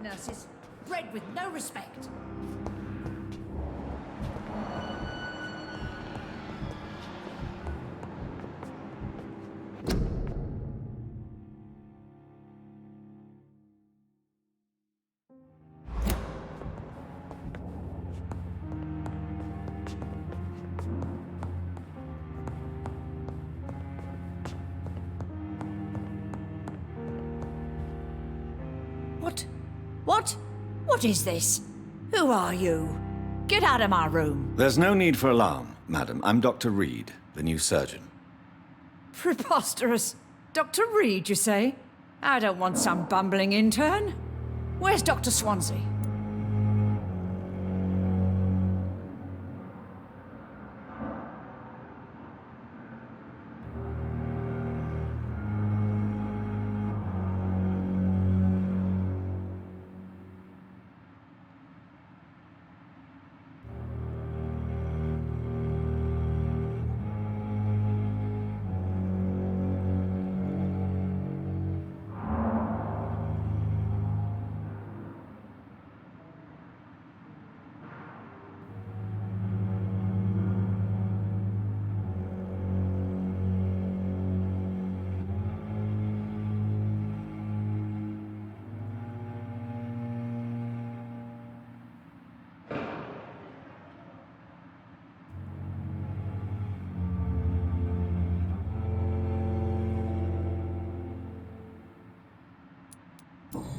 nurses. Bred with no respect. What is this? Who are you? Get out of my room. There's no need for alarm, madam. I'm Dr. Reed, the new surgeon. Preposterous. Dr. Reed, you say? I don't want some bumbling intern. Where's Dr. Swansea?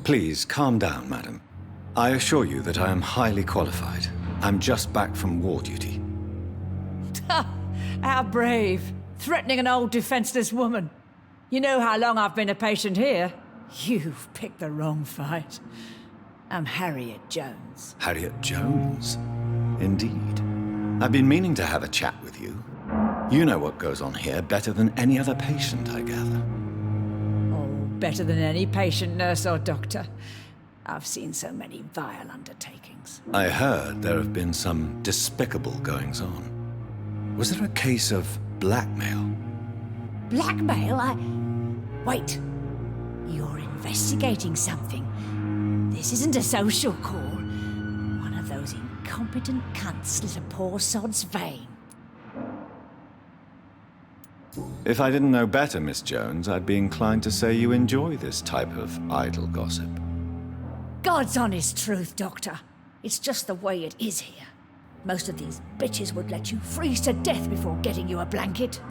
Please, calm down, madam. I assure you that I am highly qualified. I'm just back from war duty. How brave. Threatening an old defenseless woman. You know how long I've been a patient here? You've picked the wrong fight. I'm Harriet Jones. Harriet Jones? Indeed. I've been meaning to have a chat with you. You know what goes on here better than any other patient, I gather. Better than any patient, nurse, or doctor. I've seen so many vile undertakings. I heard there have been some despicable goings-on. Was there a case of blackmail? Blackmail? Wait. You're investigating something. This isn't a social call. One of those incompetent cunts slit a poor sod's vein. If I didn't know better, Miss Jones, I'd be inclined to say you enjoy this type of idle gossip. God's honest truth, Doctor. It's just the way it is here. Most of these bitches would let you freeze to death before getting you a blanket.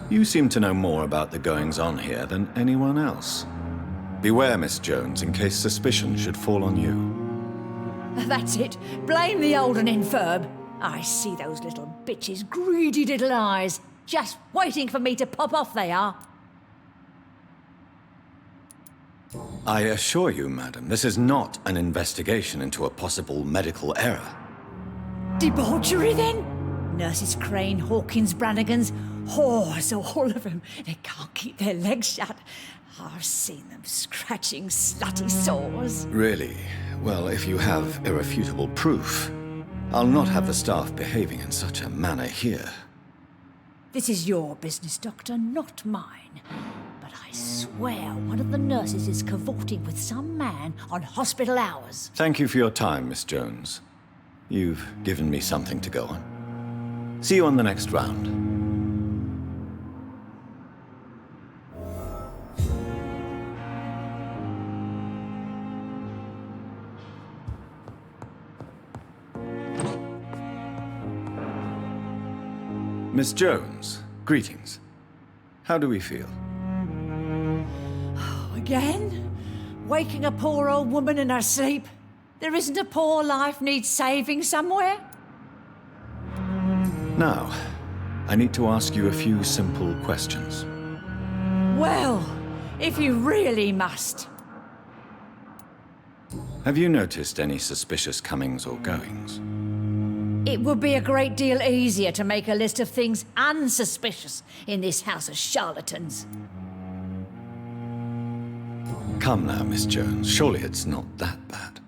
You seem to know more about the goings-on here than anyone else. Beware, Miss Jones, in case suspicion should fall on you. That's it. Blame the old and infirm. I see those little bitches' greedy little eyes. Just waiting for me to pop off, they are. I assure you, madam, this is not an investigation into a possible medical error. Debauchery, then? Nurses Crane, Hawkins, Brannigans, whores, all of them. They can't keep their legs shut. I've seen them scratching slutty sores. Really? Well, if you have irrefutable proof, I'll not have the staff behaving in such a manner here. This is your business, Doctor, not mine. But I swear one of the nurses is cavorting with some man on hospital hours. Thank you for your time, Miss Jones. You've given me something to go on. See you on the next round. Miss Jones, greetings. How do we feel? Again? Waking a poor old woman in her sleep? There isn't a poor life needs saving somewhere? Now, I need to ask you a few simple questions. Well, if you really must. Have you noticed any suspicious comings or goings? It would be a great deal easier to make a list of things unsuspicious in this house of charlatans. Come now, Miss Jones. Surely it's not that bad.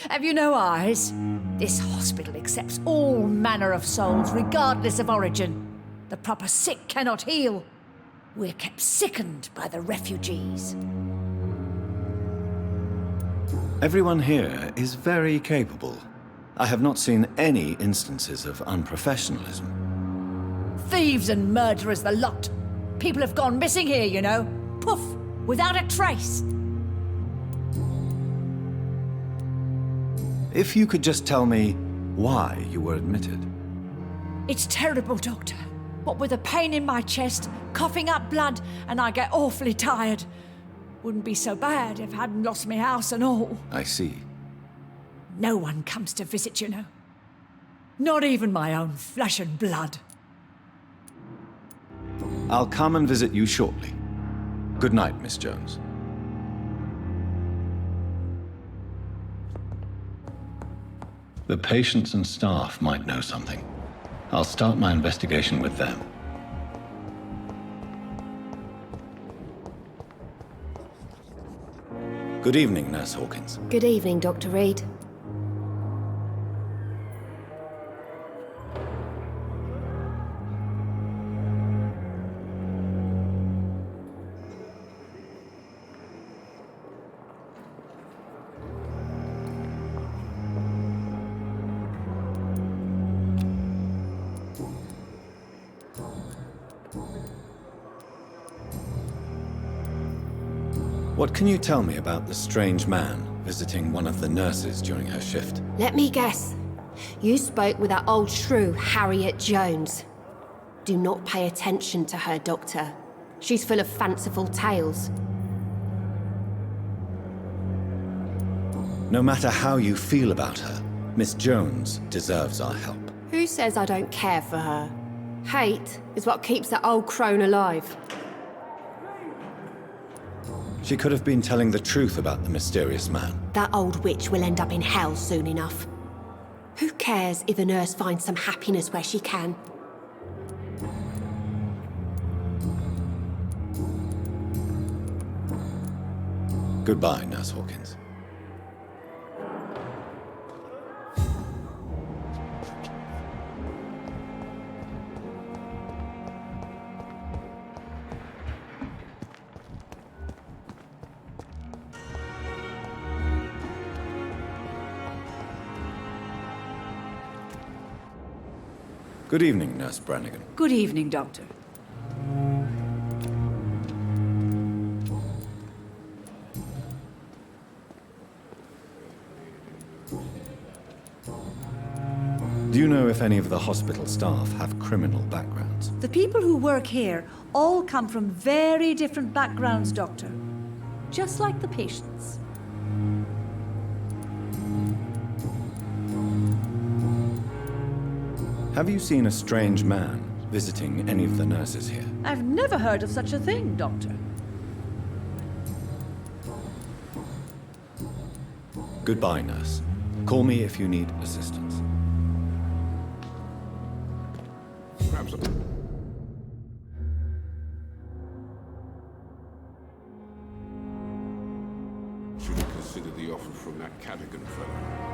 Have you no eyes? This hospital accepts all manner of souls, regardless of origin. The proper sick cannot heal. We're kept sickened by the refugees. Everyone here is very capable. I have not seen any instances of unprofessionalism. Thieves and murderers, the lot. People have gone missing here, you know. Poof, without a trace. If you could just tell me why you were admitted. It's terrible, Doctor. What with a pain in my chest, coughing up blood, and I get awfully tired. Wouldn't be so bad if I hadn't lost my house and all. I see. No one comes to visit, you know. Not even my own flesh and blood. I'll come and visit you shortly. Good night, Miss Jones. The patients and staff might know something. I'll start my investigation with them. Good evening, Nurse Hawkins. Good evening, Dr. Reed. What can you tell me about the strange man visiting one of the nurses during her shift? Let me guess. You spoke with that old shrew, Harriet Jones. Do not pay attention to her, Doctor. She's full of fanciful tales. No matter how you feel about her, Miss Jones deserves our help. Who says I don't care for her? Hate is what keeps that old crone alive. She could have been telling the truth about the mysterious man. That old witch will end up in hell soon enough. Who cares if a nurse finds some happiness where she can? Goodbye, Nurse Hawkins. Good evening, Nurse Brannigan. Good evening, Doctor. Do you know if any of the hospital staff have criminal backgrounds? The people who work here all come from very different backgrounds, Doctor. Just like the patients. Have you seen a strange man visiting any of the nurses here? I've never heard of such a thing, Doctor. Goodbye, nurse. Call me if you need assistance. Grab some. Should have considered the offer from that Cadigan fellow.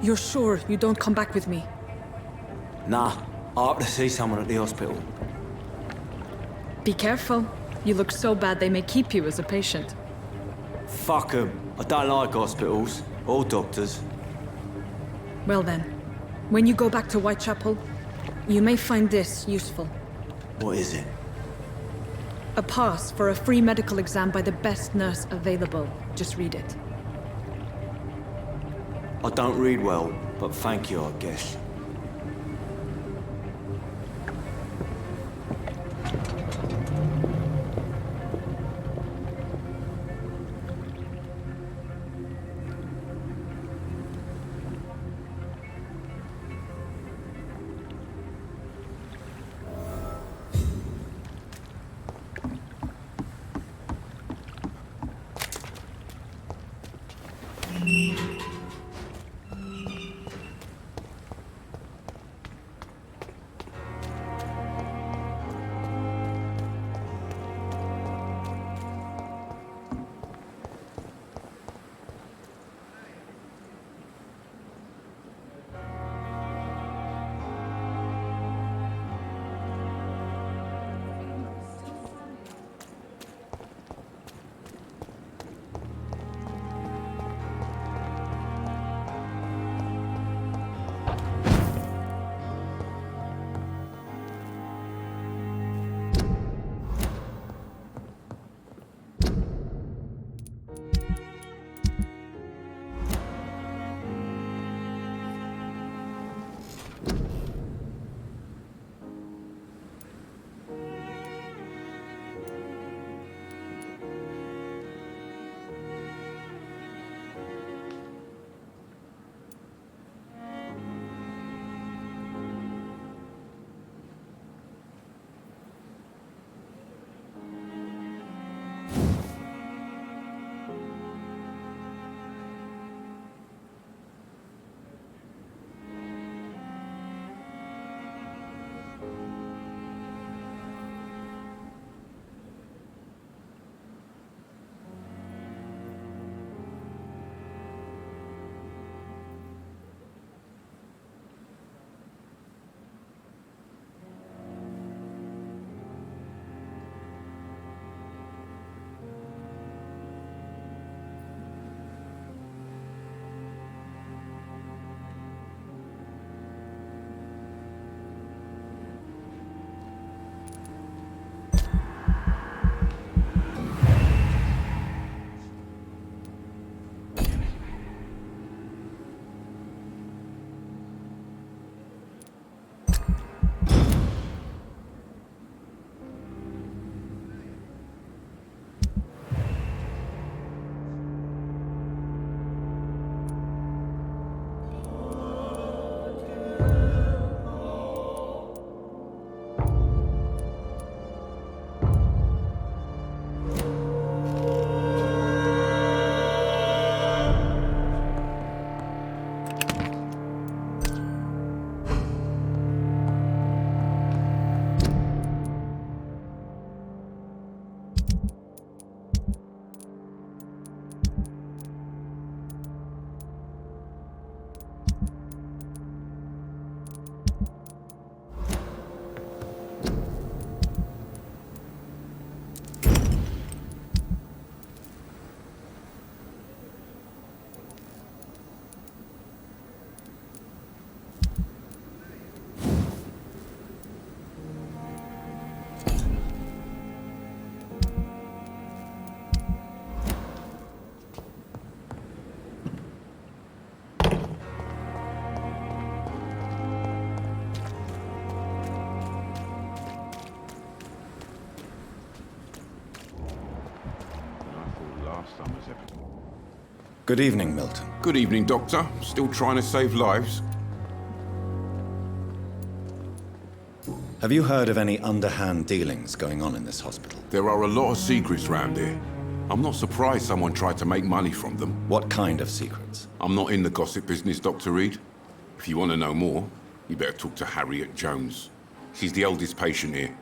You're sure you don't come back with me? Nah, I have to see someone at the hospital. Be careful. You look so bad they may keep you as a patient. Fuck 'em. I don't like hospitals. Or doctors. Well then, when you go back to Whitechapel, you may find this useful. What is it? A pass for a free medical exam by the best nurse available. Just read it. I don't read well, but thank you, I guess. Good evening, Milton. Good evening, Doctor. Still trying to save lives? Have you heard of any underhand dealings going on in this hospital? There are a lot of secrets round here. I'm not surprised someone tried to make money from them. What kind of secrets? I'm not in the gossip business, Dr. Reed. If you want to know more, you better talk to Harriet Jones. She's the eldest patient here.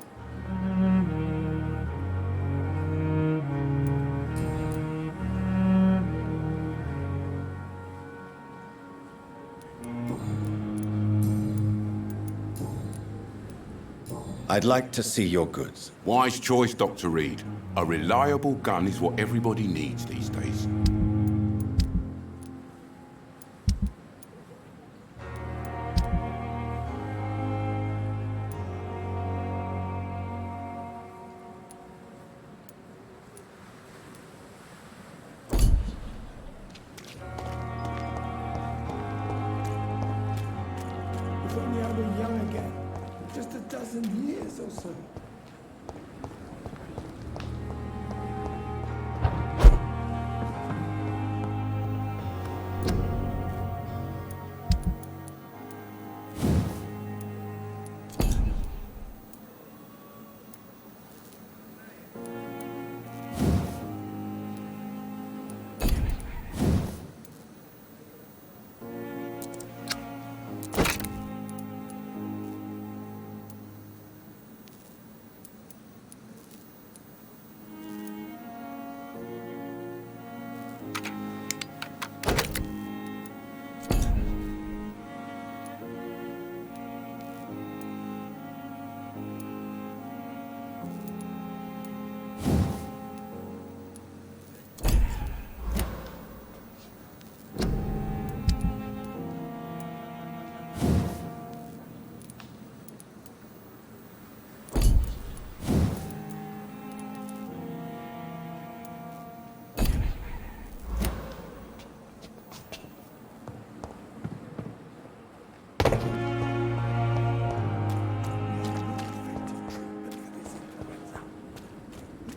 I'd like to see your goods. Wise choice, Dr. Reed. A reliable gun is what everybody needs these days. If only I were young again. Just a dozen years or so.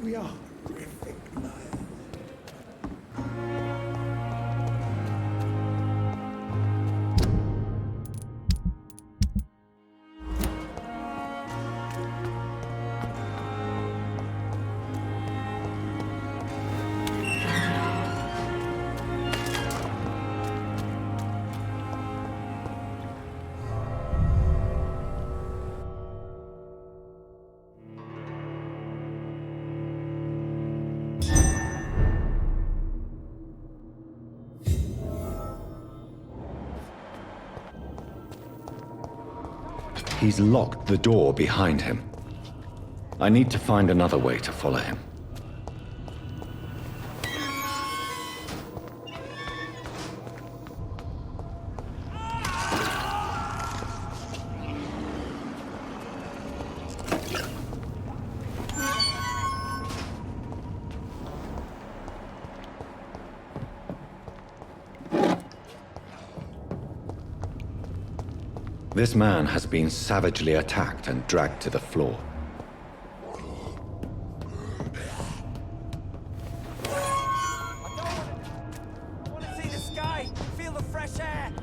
We are horrific liars. He's locked the door behind him. I need to find another way to follow him. This man has been savagely attacked and dragged to the floor. I want to see the sky, feel the fresh air.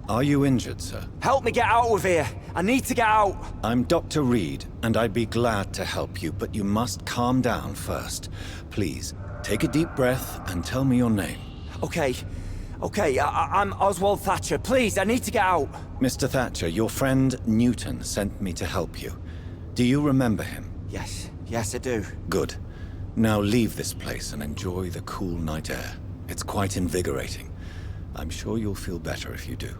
Are you injured, sir? Help me get out of here. I need to get out. I'm Dr. Reed, and I'd be glad to help you, but you must calm down first. Please, take a deep breath and tell me your name. Okay. I'm Oswald Thatcher. Please, I need to get out. Mr. Thatcher, your friend Newton sent me to help you. Do you remember him? Yes, I do. Good. Now leave this place and enjoy the cool night air. It's quite invigorating. I'm sure you'll feel better if you do.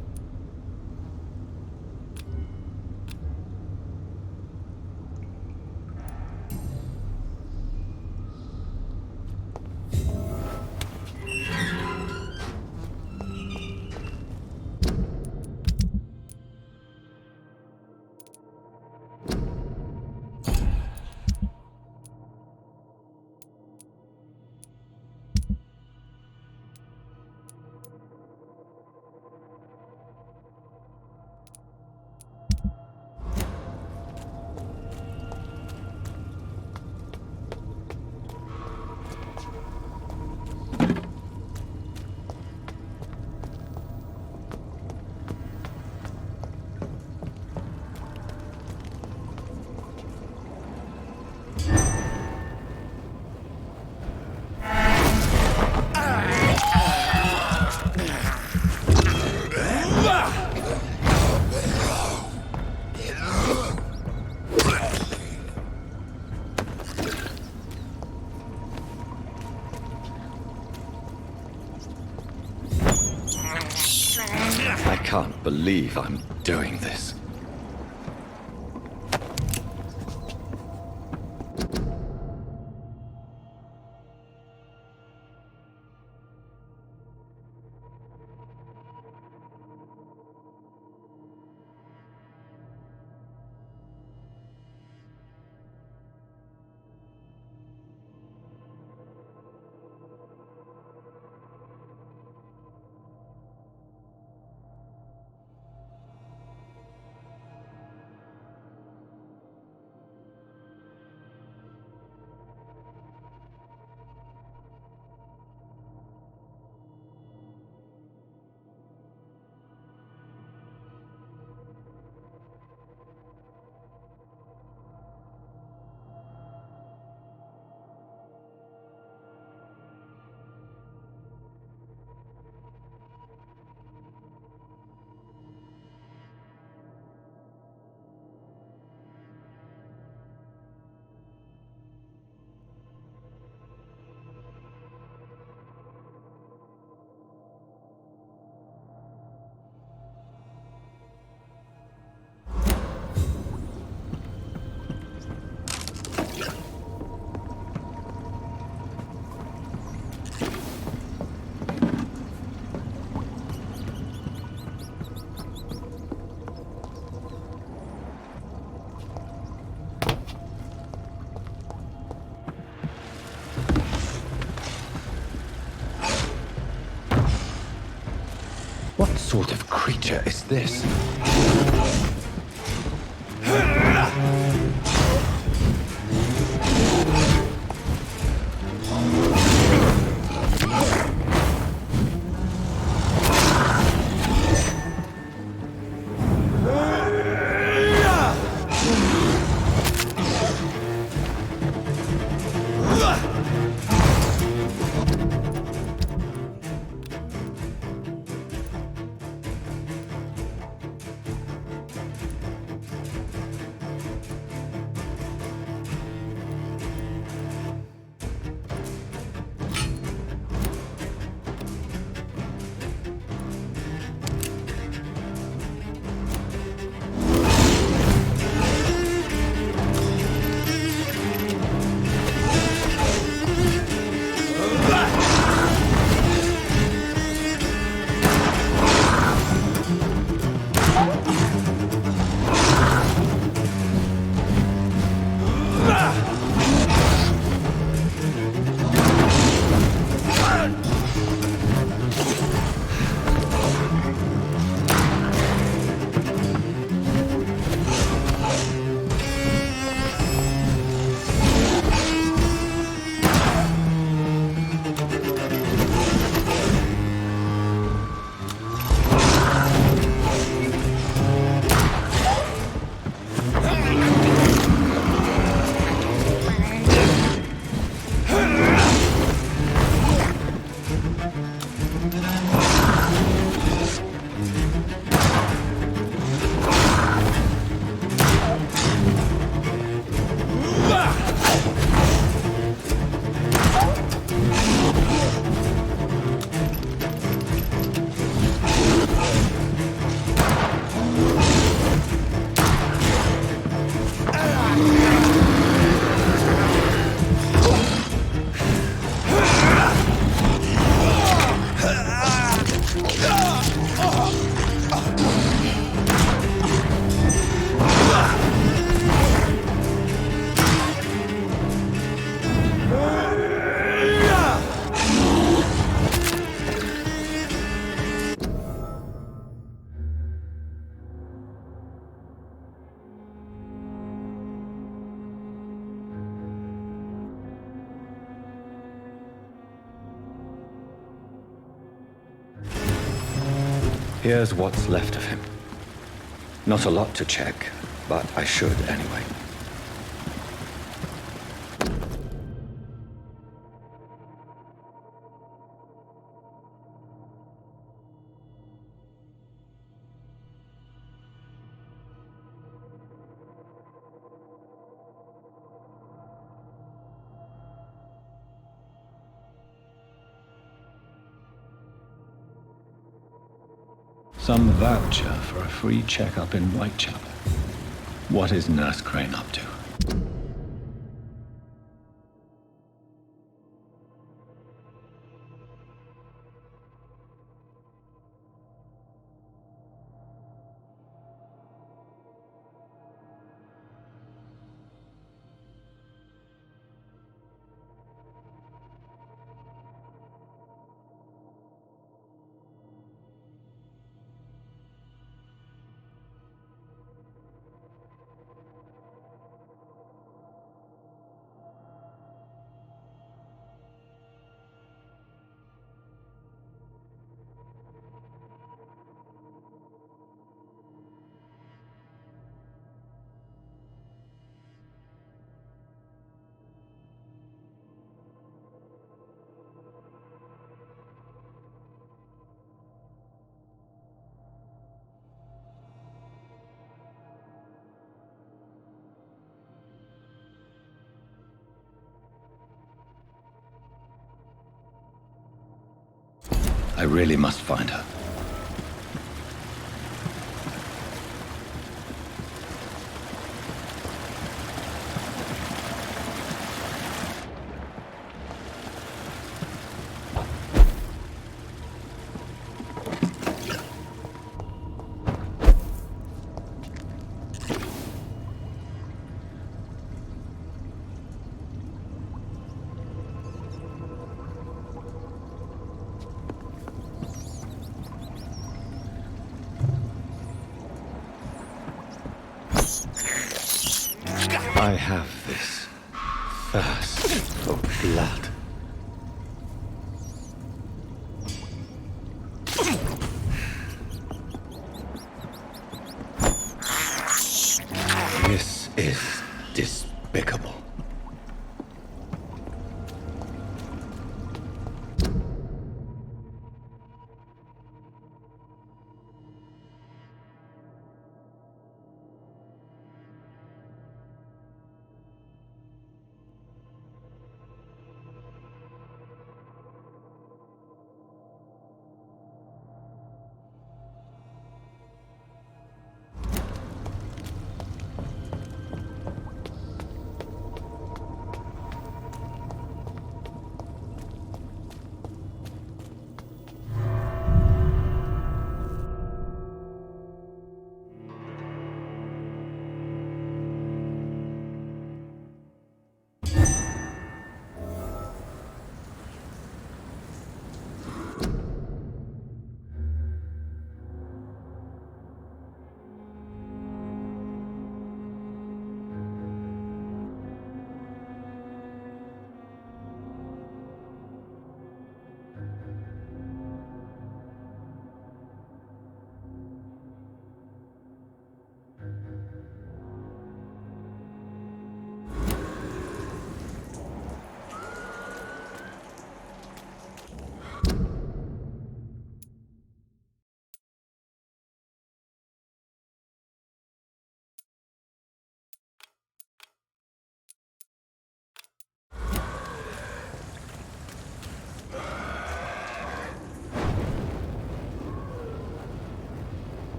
I can't believe I'm doing this. What sort of creature is this? Here's what's left of him. Not a lot to check, but I should anyway. Some voucher for a free checkup in Whitechapel. What is Nurse Crane up to? I really must find her. I have this thirst for blood. This is despicable.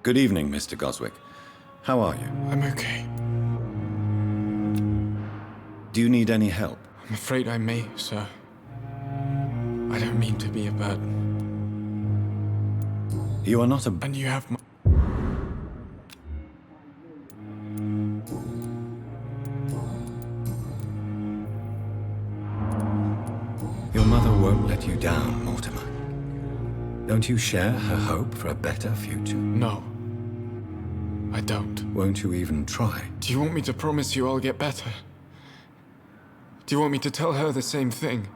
Good evening, Mr. Goswick. How are you? I'm okay. Do you need any help? I'm afraid I may, sir. I don't mean to be a burden. You are not a... And you have my... Your mother won't let you down, Mortimer. Don't you share her hope for a better future? No. I don't. Won't you even try? Do you want me to promise you I'll get better? Do you want me to tell her the same thing?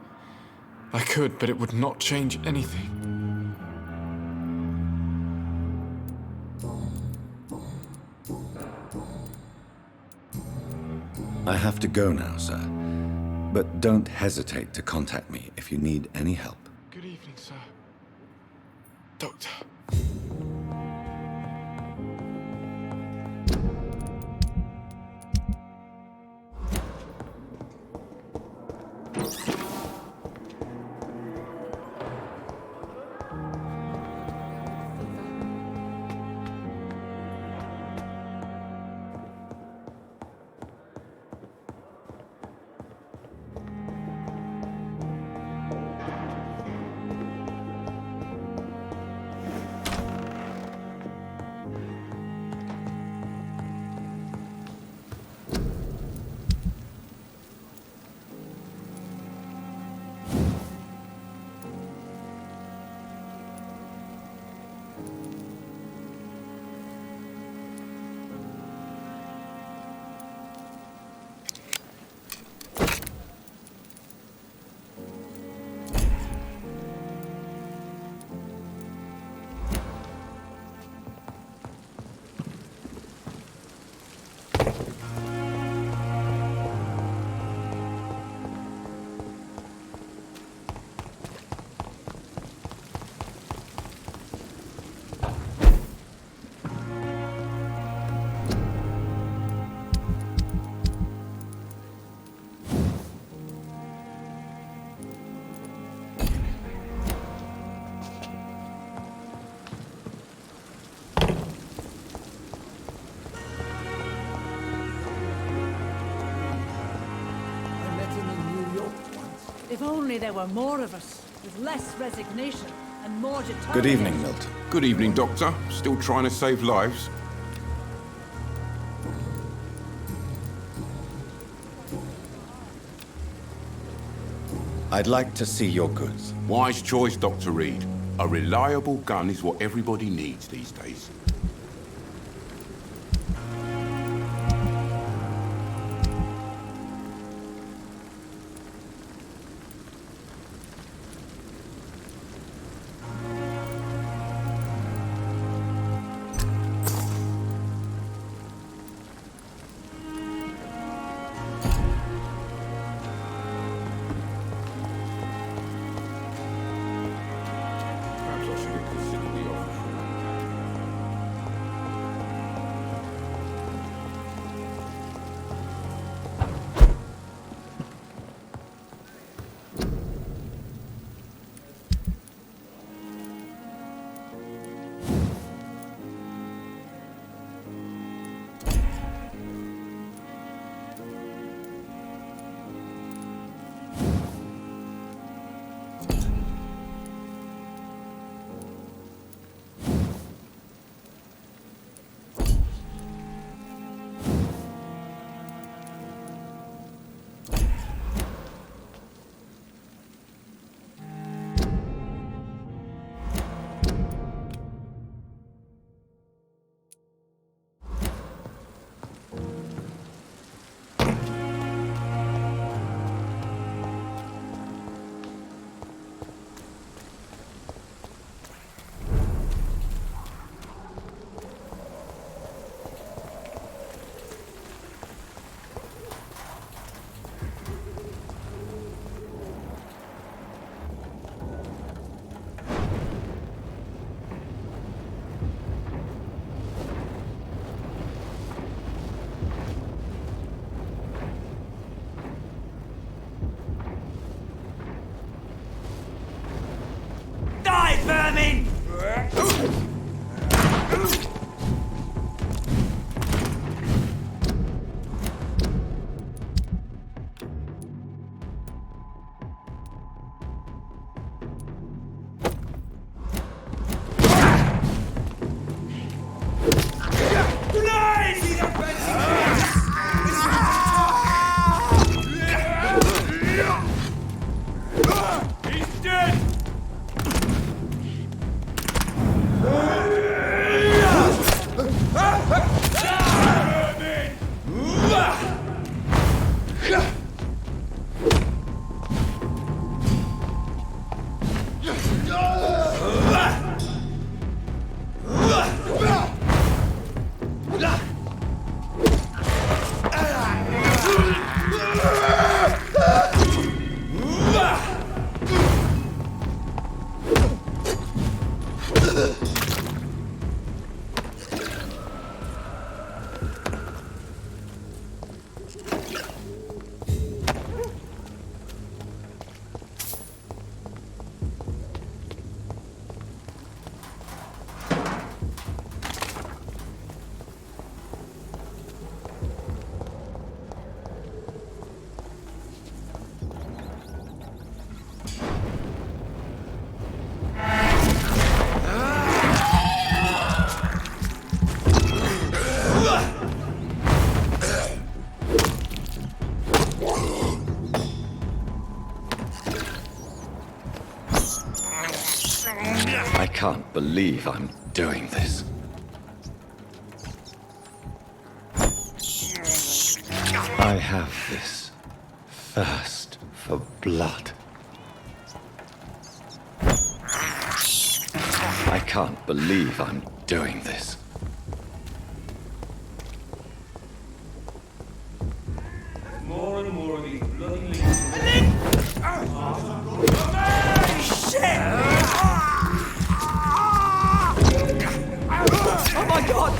I could, but it would not change anything. I have to go now, sir. But don't hesitate to contact me if you need any help. Good evening, sir. Doctor. If only there were more of us, with less resignation and more determination. Good evening, Milton. Good evening, Doctor. Still trying to save lives? I'd like to see your goods. Wise choice, Dr. Reed. A reliable gun is what everybody needs these days. I can't believe I'm doing this. I have this thirst for blood. I can't believe I'm doing this. More and more of these bloody shit! Oh my god!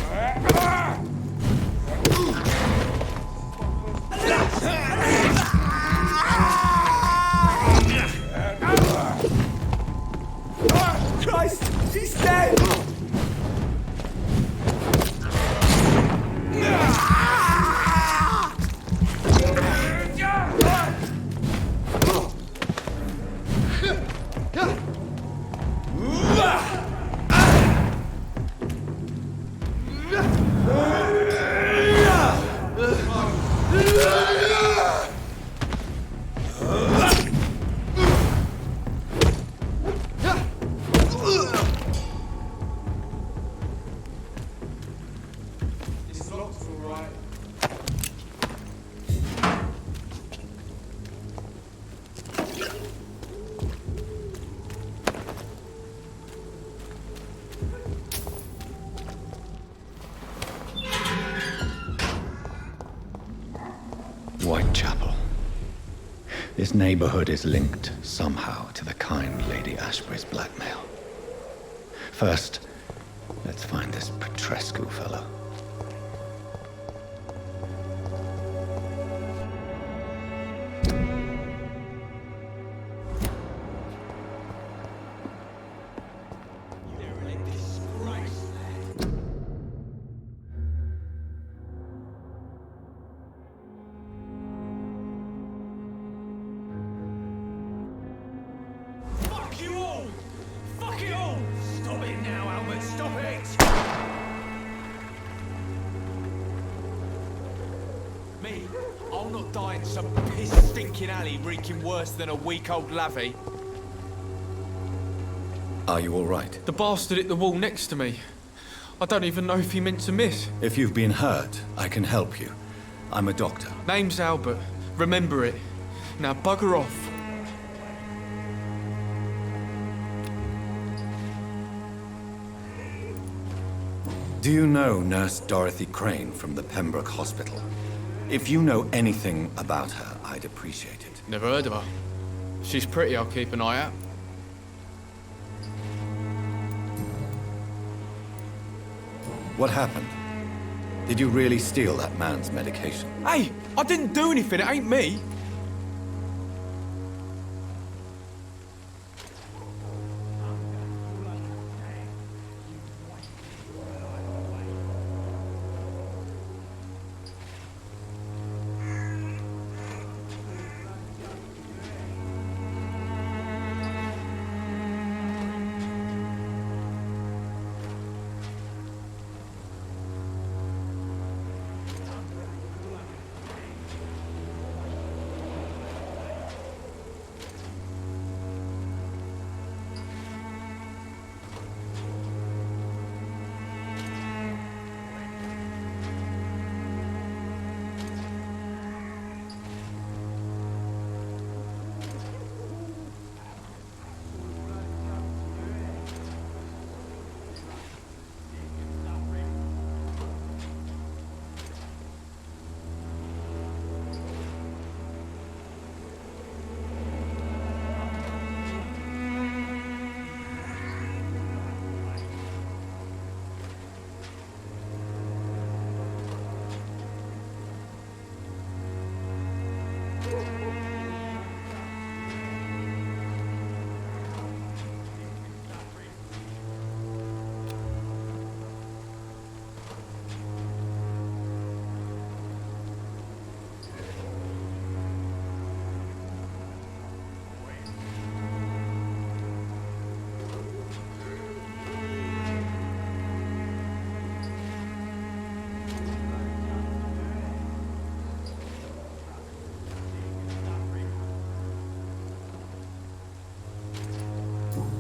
Christ! She's dead! Whitechapel. This neighborhood is linked somehow to the kind Lady Ashbury's blackmail. First, let's find this Petrescu fellow. Fuck you all! Fuck it all! Stop it now, Albert! Stop it! Me? I'll not die in some piss-stinking alley reeking worse than a week-old lavvy. Are you all right? The bastard hit the wall next to me. I don't even know if he meant to miss. If you've been hurt, I can help you. I'm a doctor. Name's Albert. Remember it. Now bugger off. Do you know Nurse Dorothy Crane from the Pembroke Hospital? If you know anything about her, I'd appreciate it. Never heard of her. She's pretty, I'll keep an eye out. What happened? Did you really steal that man's medication? Hey, I didn't do anything, it ain't me.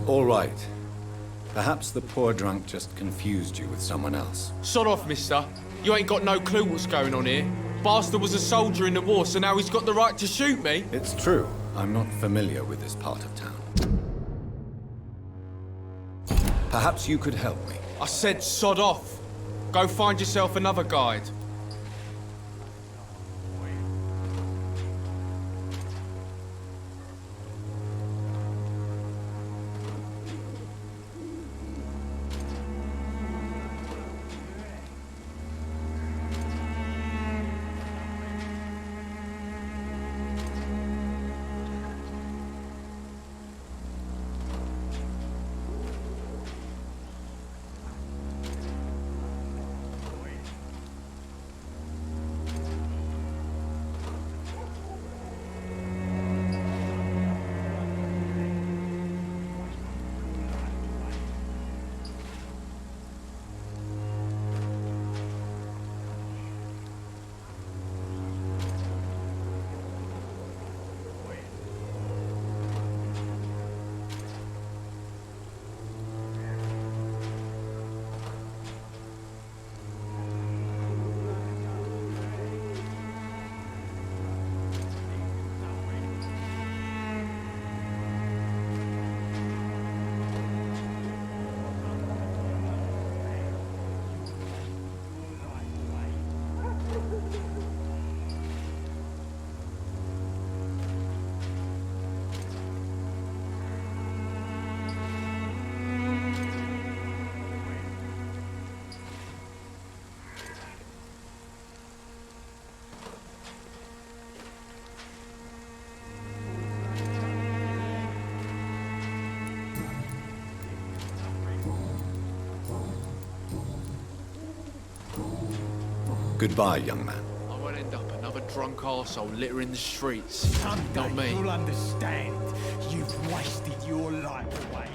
All right. Perhaps the poor drunk just confused you with someone else. Sod off, mister. You ain't got no clue what's going on here. Bastard was a soldier in the war, so now he's got the right to shoot me. It's true. I'm not familiar with this part of town. Perhaps you could help me. I said sod off. Go find yourself another guide. Goodbye, young man. I won't end up another drunk arsehole littering the streets. Someday Not me. you'll understand. You've wasted your life away.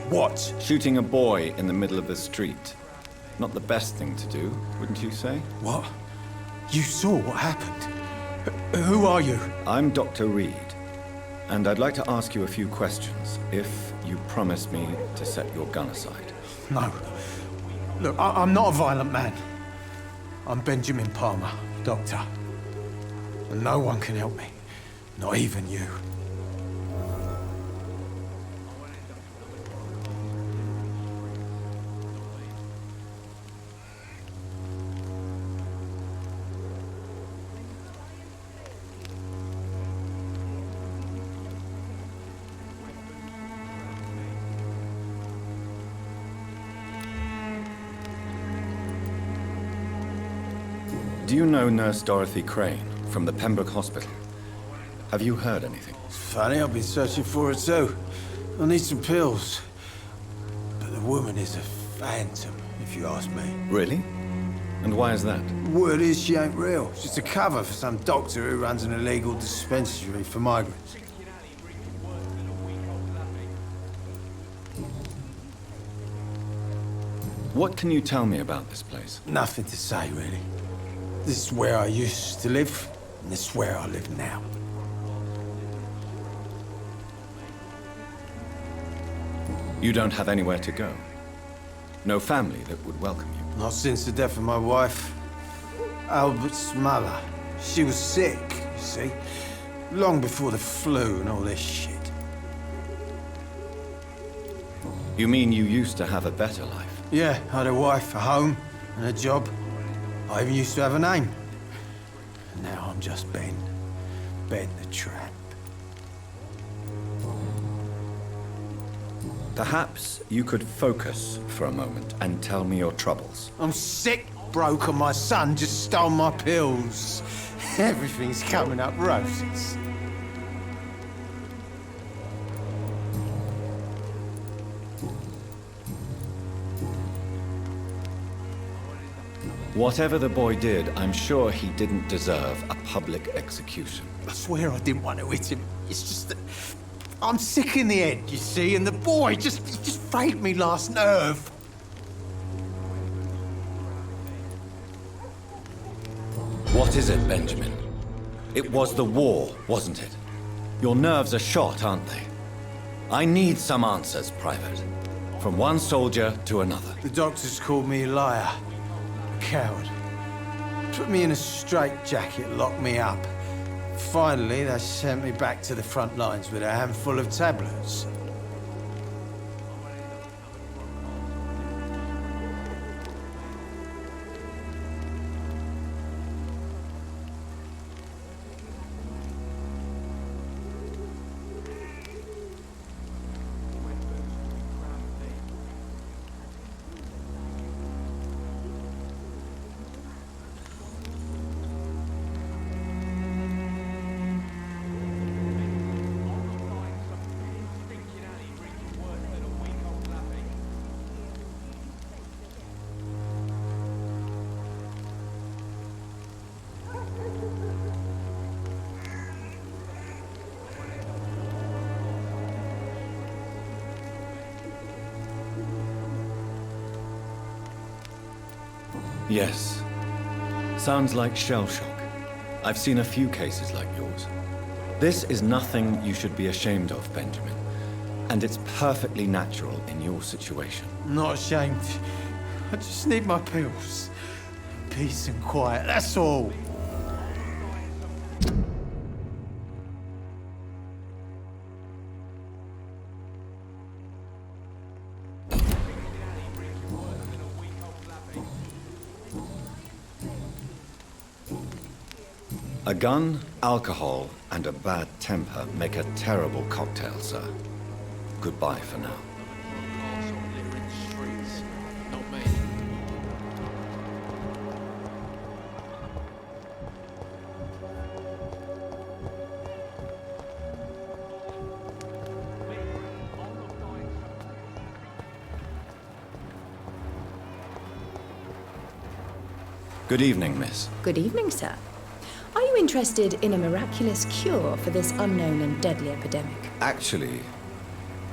What? Shooting a boy in the middle of the street. Not the best thing to do, wouldn't you say? What? You saw what happened? Who are you? I'm Dr. Reed, and I'd like to ask you a few questions, if you promise me to set your gun aside. No. Look, I'm not a violent man. I'm Benjamin Palmer, doctor. And no one can help me. Not even you. Do you know Nurse Dorothy Crane from the Pembroke Hospital? Have you heard anything? It's funny, I've been searching for her too. I need some pills. But the woman is a phantom, if you ask me. Really? And why is that? Word is she ain't real. She's a cover for some doctor who runs an illegal dispensary for migrants. What can you tell me about this place? Nothing to say, really. This is where I used to live, and this is where I live now. You don't have anywhere to go? No family that would welcome you? Not since the death of my wife, Albert's mother. She was sick, you see. Long before the flu and all this shit. You mean you used to have a better life? Yeah, I had a wife, a home, and a job. I even used to have a name. And now I'm just Ben. Ben the Tramp. Perhaps you could focus for a moment and tell me your troubles. I'm sick, broke, and my son just stole my pills. Everything's coming up roses. Whatever the boy did, I'm sure he didn't deserve a public execution. I swear I didn't want to hit him. It's just that I'm sick in the head, you see, and the boy he just frayed me last nerve. What is it, Benjamin? It was the war, wasn't it? Your nerves are shot, aren't they? I need some answers, Private. From one soldier to another. The doctors called me a liar, a coward. Put me in a straitjacket, locked me up. Finally, they sent me back to the front lines with a handful of tablets. Yes. Sounds like shell shock. I've seen a few cases like yours. This is nothing you should be ashamed of, Benjamin. And it's perfectly natural in your situation. I'm not ashamed. I just need my pills. Peace and quiet, that's all. A gun, alcohol, and a bad temper make a terrible cocktail, sir. Goodbye for now. Good evening, miss. Good evening, sir. Are you interested in a miraculous cure for this unknown and deadly epidemic? Actually,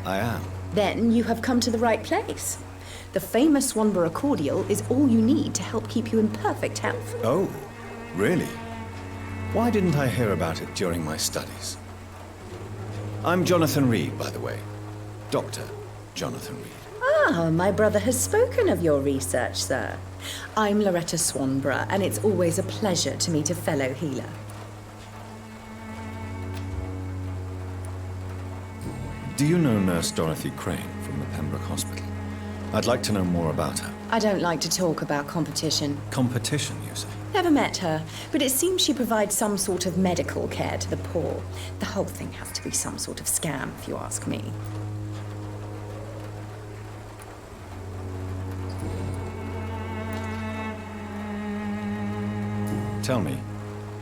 I am. Then you have come to the right place. The famous Swanborough cordial is all you need to help keep you in perfect health. Oh, really? Why didn't I hear about it during my studies? I'm Jonathan Reed, by the way. Dr. Jonathan Reed. Ah, my brother has spoken of your research, sir. I'm Loretta Swanborough, and it's always a pleasure to meet a fellow healer. Do you know Nurse Dorothy Crane from the Pembroke Hospital? I'd like to know more about her. I don't like to talk about competition. Competition, you say? Never met her, but it seems she provides some sort of medical care to the poor. The whole thing has to be some sort of scam, if you ask me. Tell me,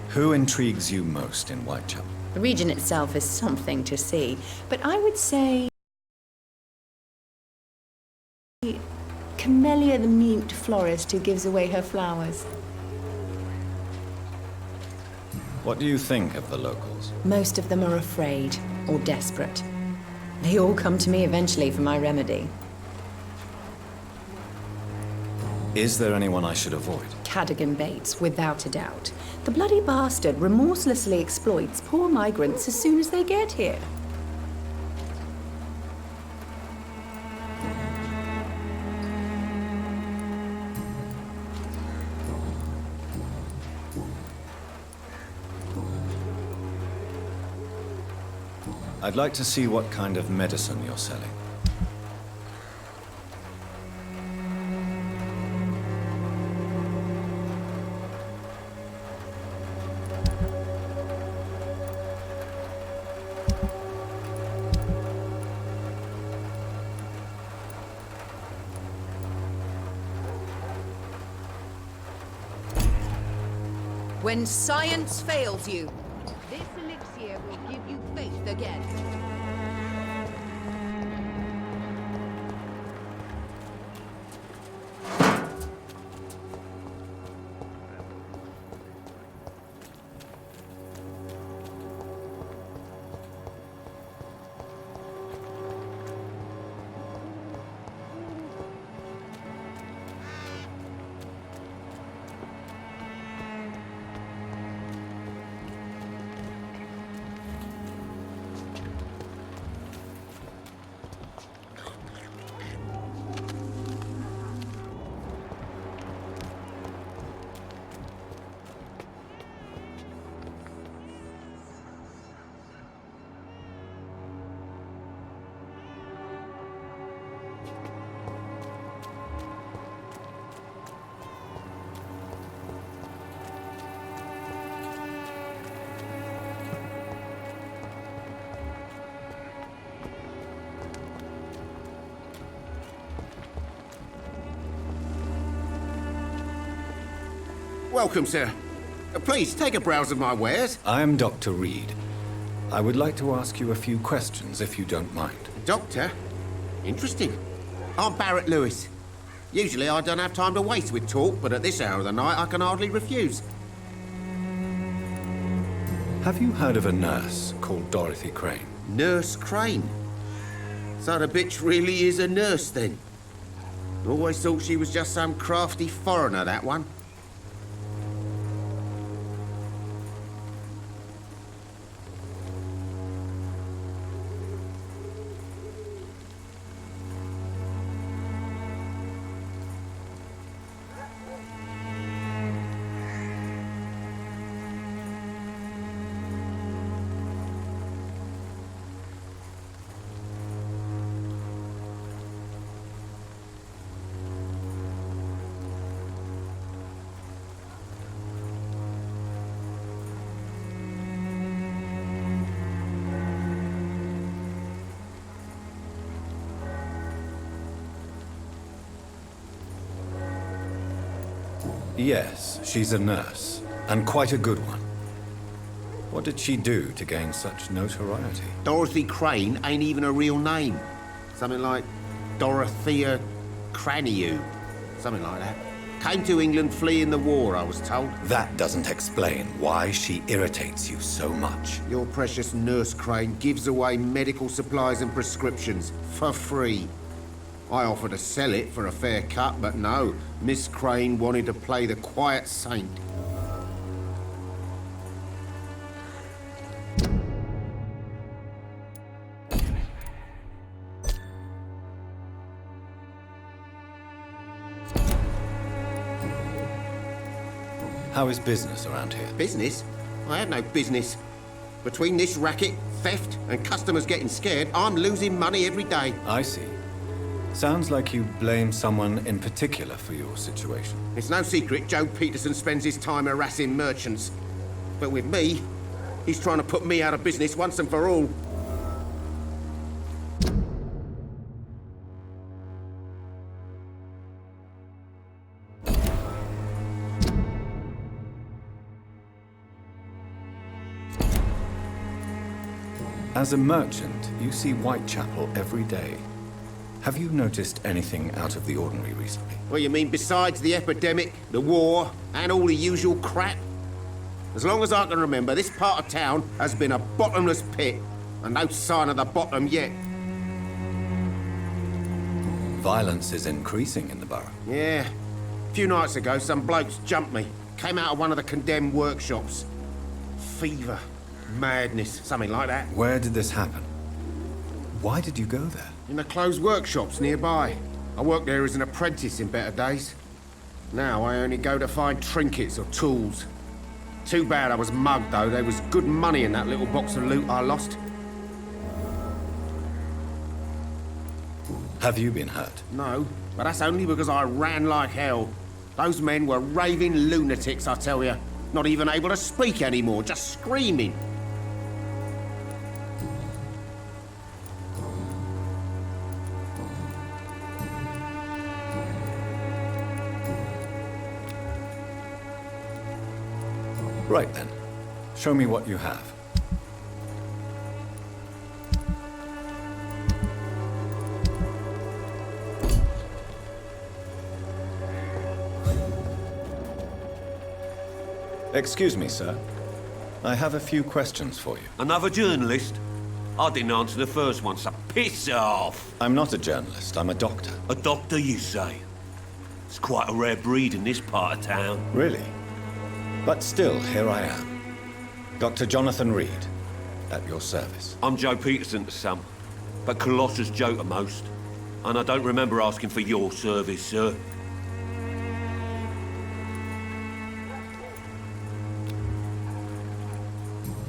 who intrigues you most in Whitechapel? The region itself is something to see, but I would say Camellia the mute florist who gives away her flowers. What do you think of the locals? Most of them are afraid or desperate. They all come to me eventually for my remedy. Is there anyone I should avoid? Cadogan Bates, without a doubt. The bloody bastard remorselessly exploits poor migrants as soon as they get here. I'd like to see what kind of medicine you're selling. When science fails you, this elixir will give you faith again. Welcome, sir. Please, take a browse of my wares. I am Dr. Reed. I would like to ask you a few questions, if you don't mind. Doctor? Interesting. I'm Barrett Lewis. Usually I don't have time to waste with talk, but at this hour of the night I can hardly refuse. Have you heard of a nurse called Dorothy Crane? Nurse Crane? So the bitch really is a nurse, then? Always thought she was just some crafty foreigner, that one. Yes, she's a nurse, and quite a good one. What did she do to gain such notoriety? Dorothy Crane ain't even a real name. Something like Dorothea Craniu. Something like that. Came to England fleeing the war, I was told. That doesn't explain why she irritates you so much. Your precious Nurse Crane gives away medical supplies and prescriptions for free. I offered to sell it for a fair cut, but no. Miss Crane wanted to play the quiet saint. How is business around here? Business? I have no business. Between this racket, theft, and customers getting scared, I'm losing money every day. I see. Sounds like you blame someone in particular for your situation. It's no secret Joe Peterson spends his time harassing merchants. But with me, he's trying to put me out of business once and for all. As a merchant, you see Whitechapel every day. Have you noticed anything out of the ordinary recently? What you mean besides the epidemic, the war, and all the usual crap? As long as I can remember, this part of town has been a bottomless pit, and no sign of the bottom yet. Violence is increasing in the borough. Yeah. A few nights ago, some blokes jumped me. Came out of one of the condemned workshops. Fever, madness, something like that. Where did this happen? Why did you go there? In the closed workshops nearby. I worked there as an apprentice in better days. Now I only go to find trinkets or tools. Too bad I was mugged, though. There was good money in that little box of loot I lost. Have you been hurt? No, but that's only because I ran like hell. Those men were raving lunatics, I tell you. Not even able to speak anymore, just screaming. Right then. Show me what you have. Excuse me, sir. I have a few questions for you. Another journalist? I didn't answer the first one, so piss off! I'm not a journalist, I'm a doctor. A doctor, you say? It's quite a rare breed in this part of town. Really? But still, here I am. Dr. Jonathan Reed, at your service. I'm Joe Peterson to some, but Colossus Joe to most. And I don't remember asking for your service, sir.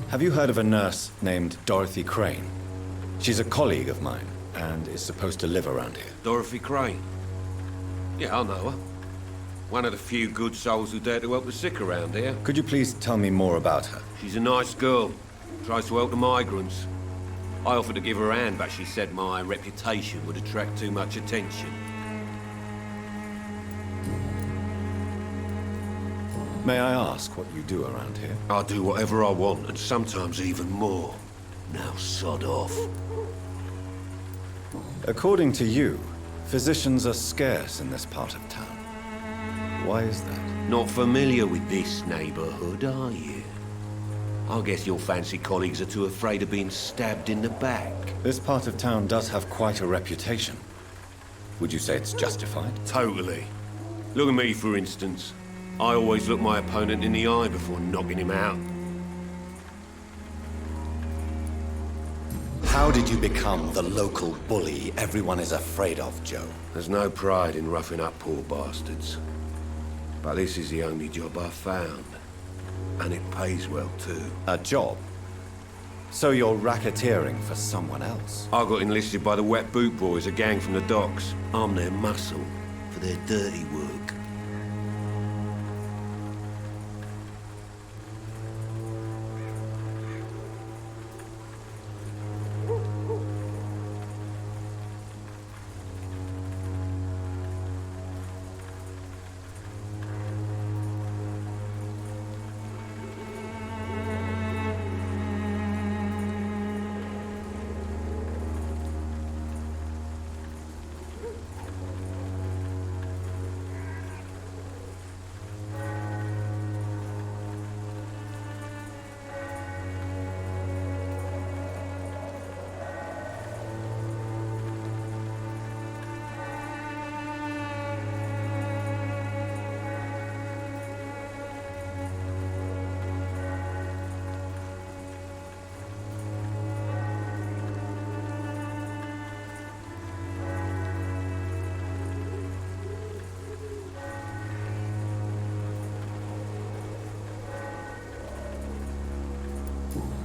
Have you heard of a nurse named Dorothy Crane? She's a colleague of mine, and is supposed to live around here. Dorothy Crane? Yeah, I know her. One of the few good souls who dare to help the sick around here. Could you please tell me more about her? She's a nice girl. Tries to help the migrants. I offered to give her a hand, but she said my reputation would attract too much attention. May I ask what you do around here? I do whatever I want, and sometimes even more. Now sod off. According to you, physicians are scarce in this part of town. Why is that? Not familiar with this neighborhood, are you? I guess your fancy colleagues are too afraid of being stabbed in the back. This part of town does have quite a reputation. Would you say it's justified? Totally. Look at me, for instance. I always look my opponent in the eye before knocking him out. How did you become the local bully everyone is afraid of, Joe? There's no pride in roughing up poor bastards. But this is the only job I've found. And it pays well, too. A job? So you're racketeering for someone else? I got enlisted by the Wet Boot Boys, a gang from the docks. I'm their muscle for their dirty work.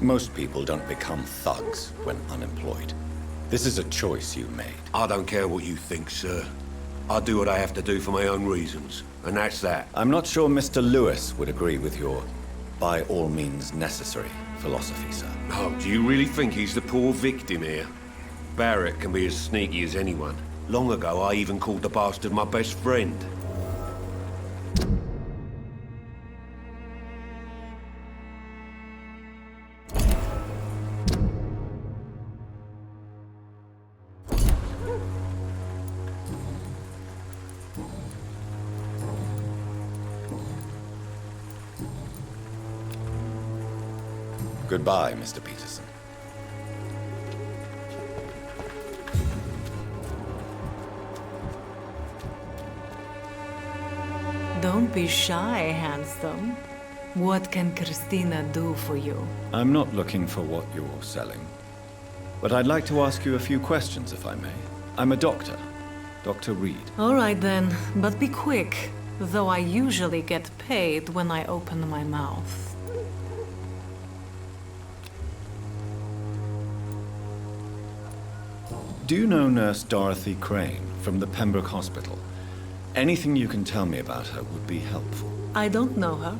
Most people don't become thugs when unemployed. This is a choice you made. I don't care what you think, sir. I do what I have to do for my own reasons, and that's that. I'm not sure Mr. Lewis would agree with your by all means necessary philosophy, sir. Oh, do you really think he's the poor victim here? Barrett can be as sneaky as anyone. Long ago, I even called the bastard my best friend. Goodbye, Mr. Peterson. Don't be shy, handsome. What can Christina do for you? I'm not looking for what you're selling, but I'd like to ask you a few questions, if I may. I'm a doctor, Dr. Reed. All right then, but be quick, though I usually get paid when I open my mouth. Do you know Nurse Dorothy Crane from the Pembroke Hospital? Anything you can tell me about her would be helpful. I don't know her,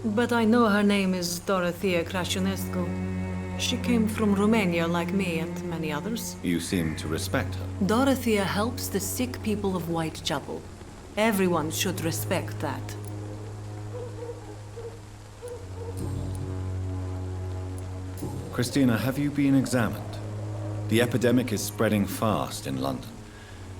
but I know her name is Dorothea Crăciunescu. She came from Romania like me and many others. You seem to respect her. Dorothea helps the sick people of Whitechapel. Everyone should respect that. Christina, have you been examined? The epidemic is spreading fast in London,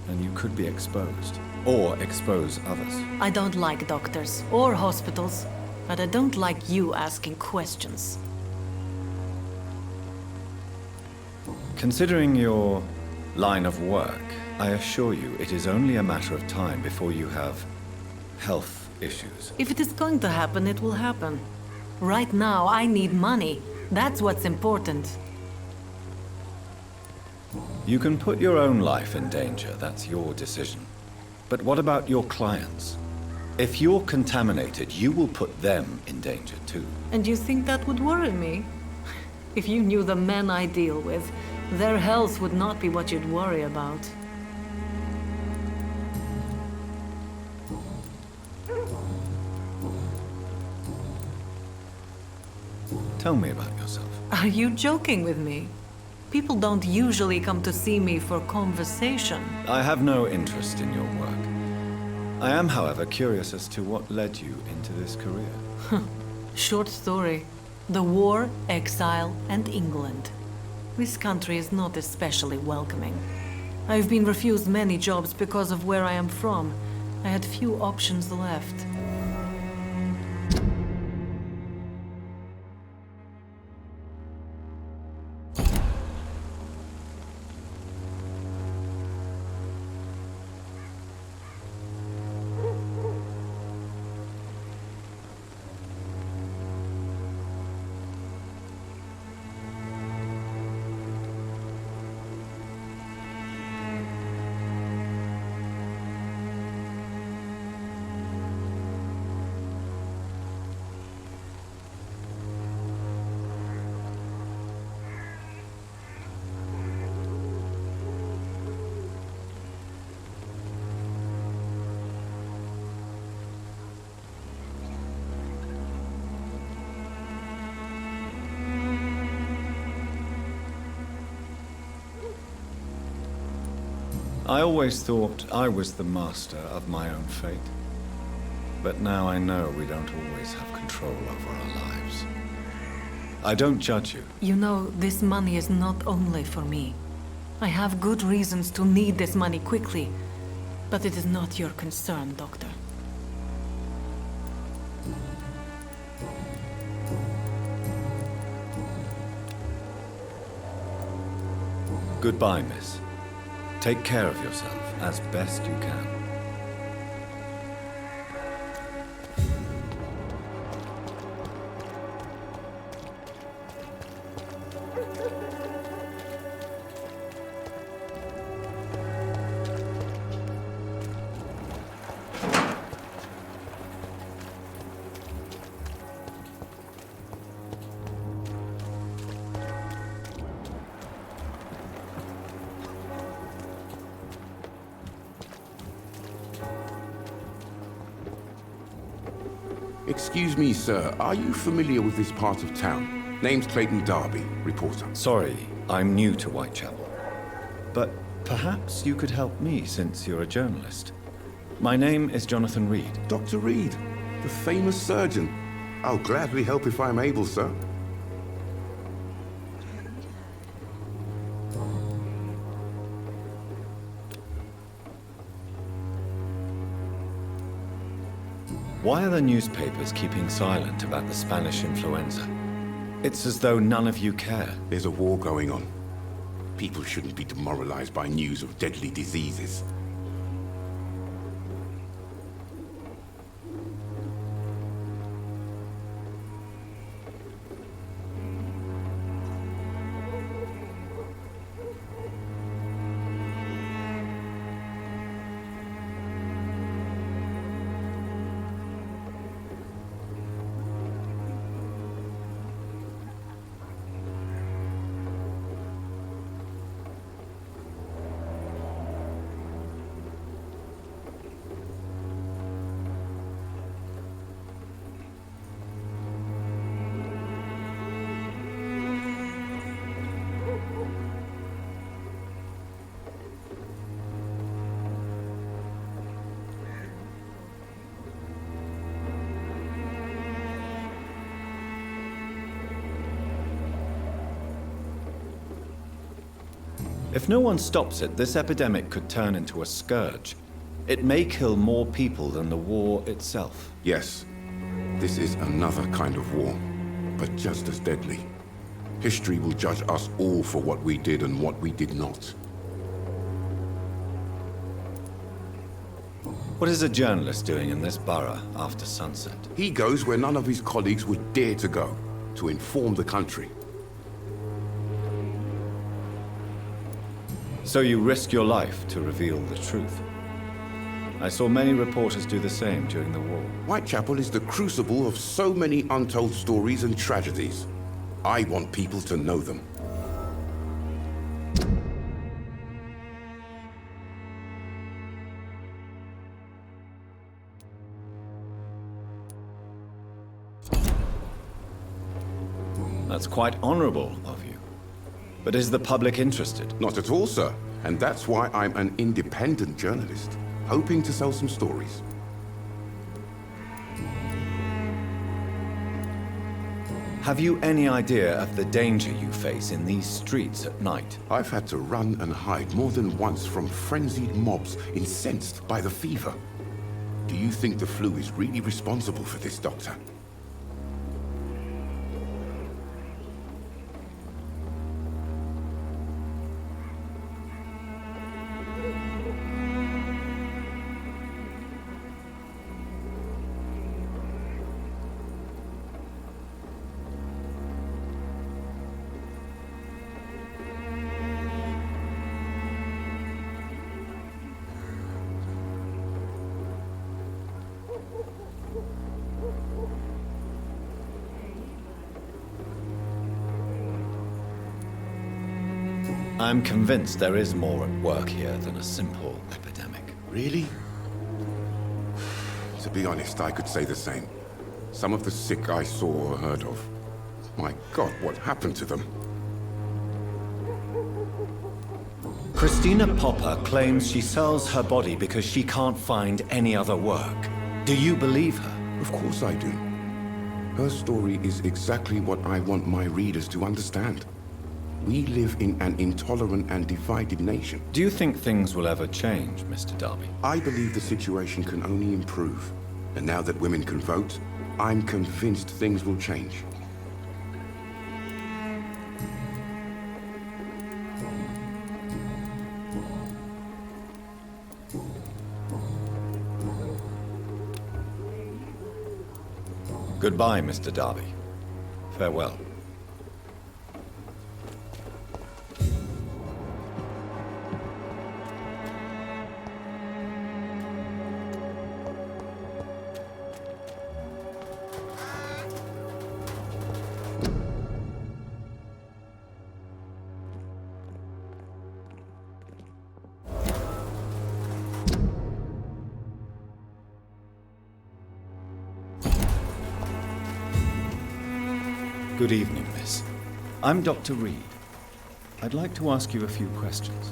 and you could be exposed, or expose others. I don't like doctors or hospitals, but I don't like you asking questions. Considering your line of work, I assure you it is only a matter of time before you have health issues. If it is going to happen, it will happen. Right now, I need money. That's what's important. You can put your own life in danger, that's your decision. But what about your clients? If you're contaminated, you will put them in danger too. And you think that would worry me? If you knew the men I deal with, their health would not be what you'd worry about. Tell me about yourself. Are you joking with me? People don't usually come to see me for conversation. I have no interest in your work. I am, however, curious as to what led you into this career. Short story. The war, exile, and England. This country is not especially welcoming. I've been refused many jobs because of where I am from. I had few options left. I always thought I was the master of my own fate. But now I know we don't always have control over our lives. I don't judge you. You know, this money is not only for me. I have good reasons to need this money quickly, but it is not your concern, Doctor. Goodbye, miss. Take care of yourself as best you can. Excuse me, sir. Are you familiar with this part of town? Name's Clayton Darby, reporter. Sorry, I'm new to Whitechapel. But perhaps you could help me since you're a journalist. My name is Jonathan Reed. Dr. Reed, the famous surgeon. I'll gladly help if I'm able, sir. Why are the newspapers keeping silent about the Spanish influenza? It's as though none of you care. There's a war going on. People shouldn't be demoralized by news of deadly diseases. If no one stops it, this epidemic could turn into a scourge. It may kill more people than the war itself. Yes, this is another kind of war, but just as deadly. History will judge us all for what we did and what we did not. What is a journalist doing in this borough after sunset? He goes where none of his colleagues would dare to go, to inform the country. So you risk your life to reveal the truth. I saw many reporters do the same during the war. Whitechapel is the crucible of so many untold stories and tragedies. I want people to know them. That's quite honorable of you. But is the public interested? Not at all, sir. And that's why I'm an independent journalist. hoping to sell some stories. Have you any idea of the danger you face in these streets at night? I've had to run and hide more than once from frenzied mobs incensed by the fever. Do you think the flu is really responsible for this, Doctor? I'm convinced there is more at work here than a simple epidemic. Really? To be honest, I could say the same. Some of the sick I saw or heard of. My God, what happened to them? Christina Popper claims she sells her body because she can't find any other work. Do you believe her? Of course I do. Her story is exactly what I want my readers to understand. We live in an intolerant and divided nation. Do you think things will ever change, Mr. Darby? I believe the situation can only improve. And now that women can vote, I'm convinced things will change. Goodbye, Mr. Darby. Farewell. Good evening, miss. I'm Dr. Reed. I'd like to ask you a few questions.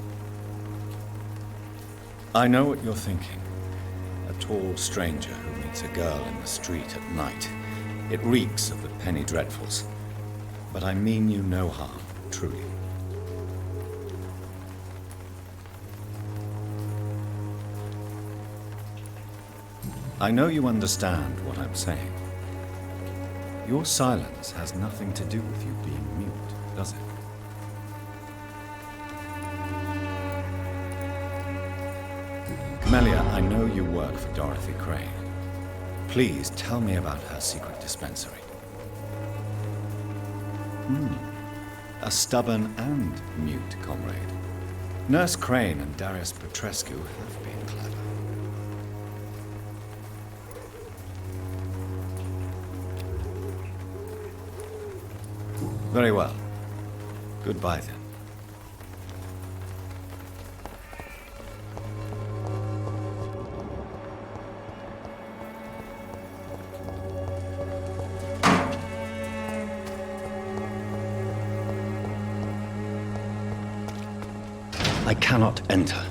I know what you're thinking. A tall stranger who meets a girl in the street at night. It reeks of the penny dreadfuls. But I mean you no harm, truly. I know you understand what I'm saying. Your silence has nothing to do with you being mute, does it? Melia, I know you work for Dorothy Crane. Please tell me about her secret dispensary. A stubborn and mute comrade. Nurse Crane and Darius Petrescu have been clever. Very well. Goodbye, then. I cannot enter.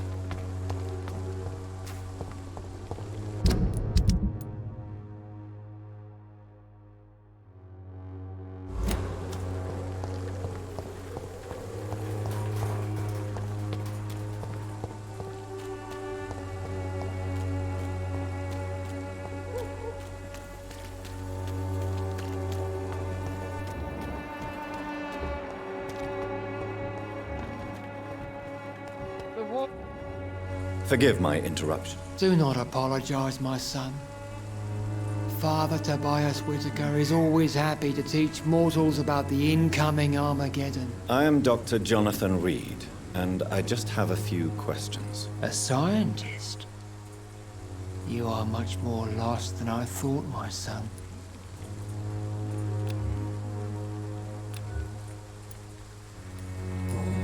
Forgive my interruption. Do not apologize, my son. Father Tobias Whitaker is always happy to teach mortals about the incoming Armageddon. I am Dr. Jonathan Reed, and I just have a few questions. A scientist? You are much more lost than I thought, my son.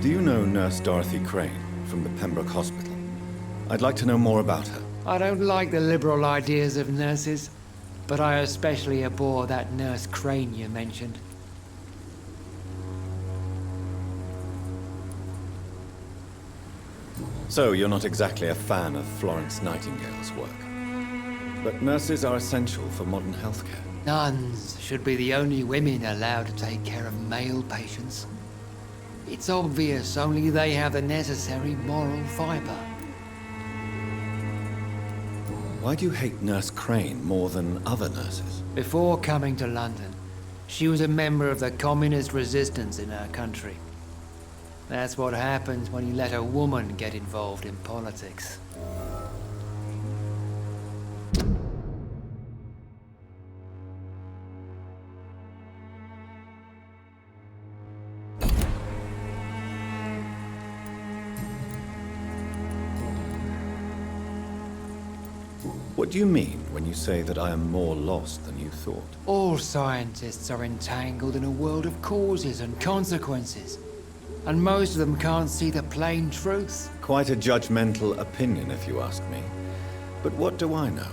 Do you know Nurse Dorothy Crane from the Pembroke Hospital? I'd like to know more about her. I don't like the liberal ideas of nurses, but I especially abhor that Nurse Crane you mentioned. So, you're not exactly a fan of Florence Nightingale's work. But nurses are essential for modern healthcare. Nuns should be the only women allowed to take care of male patients. It's obvious only they have the necessary moral fiber. Why do you hate Nurse Crane more than other nurses? Before coming to London, she was a member of the communist resistance in her country. That's what happens when you let a woman get involved in politics. What do you mean when you say that I am more lost than you thought? All scientists are entangled in a world of causes and consequences. And most of them can't see the plain truth. Quite a judgmental opinion, if you ask me. But what do I know?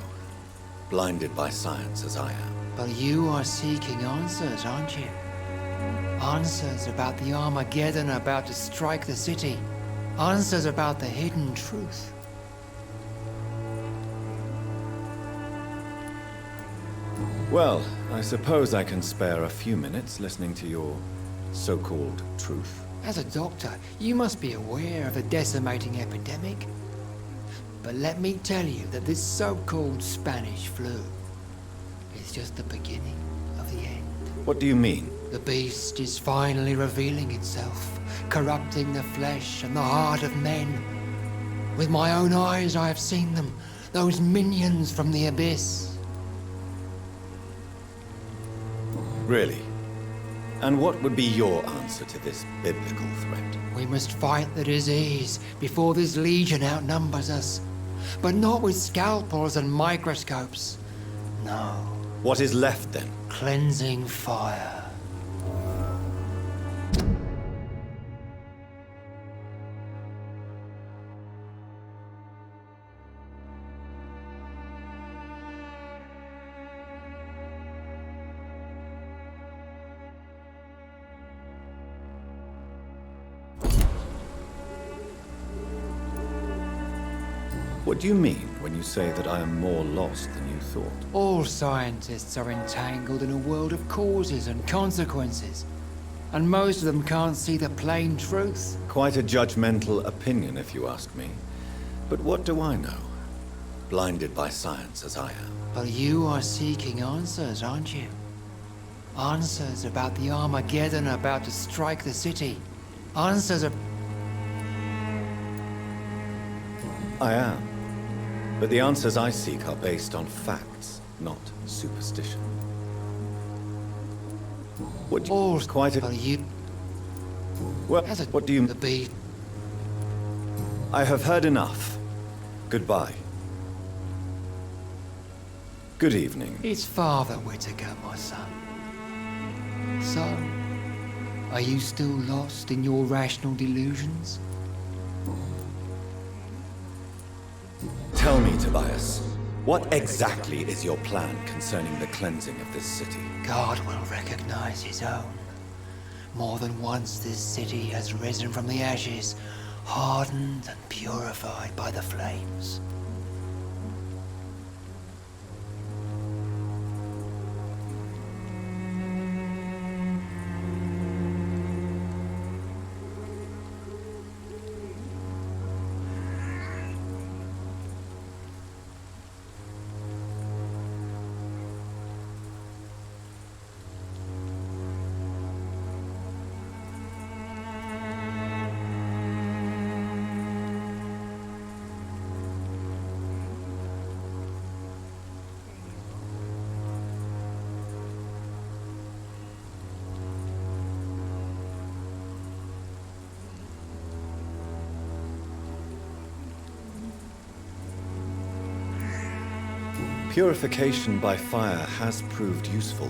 Blinded by science as I am. But you are seeking answers, aren't you? Answers about the Armageddon about to strike the city. Answers about the hidden truth. Well, I suppose I can spare a few minutes listening to your so-called truth. As a doctor, you must be aware of the decimating epidemic. But let me tell you that this so-called Spanish flu is just the beginning of the end. What do you mean? The beast is finally revealing itself, corrupting the flesh and the heart of men. With my own eyes I have seen them, those minions from the abyss. Really? And what would be your answer to this biblical threat? We must fight the disease before this legion outnumbers us. But not with scalpels and microscopes. No. What is left then? Cleansing fire. What do you mean when you say that I am more lost than you thought? All scientists are entangled in a world of causes and consequences. And most of them can't see the plain truth. Quite a judgmental opinion, if you ask me. But what do I know? Blinded by science as I am. But you are seeking answers, aren't you? Answers about the Armageddon about to strike the city. Answers of... I am. But the answers I seek are based on facts, not superstition. What do you... All quite a... you... Well, what do you... The beast... I have heard enough. Goodbye. Good evening. It's Father Whitaker, my son. So, are you still lost in your rational delusions? Tell me, Tobias, what exactly is your plan concerning the cleansing of this city? God will recognize his own. More than once this city has risen from the ashes, hardened and purified by the flames. Purification by fire has proved useful,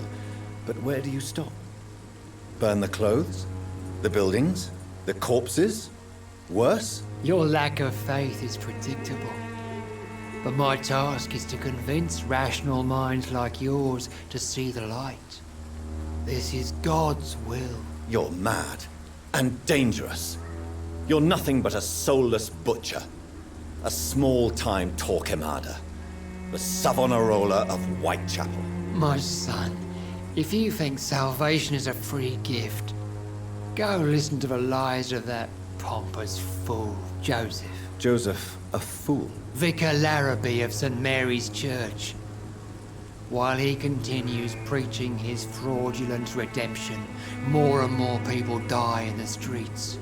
but where do you stop? Burn the clothes? The buildings? The corpses? Worse? Your lack of faith is predictable. But my task is to convince rational minds like yours to see the light. This is God's will. You're mad and dangerous. You're nothing but a soulless butcher. A small-time Torquemada. The Savonarola of Whitechapel. My son, if you think salvation is a free gift, go listen to the lies of that pompous fool, Joseph. Joseph, a fool? Vicar Larrabee of St. Mary's Church. While he continues preaching his fraudulent redemption, more and more people die in the streets.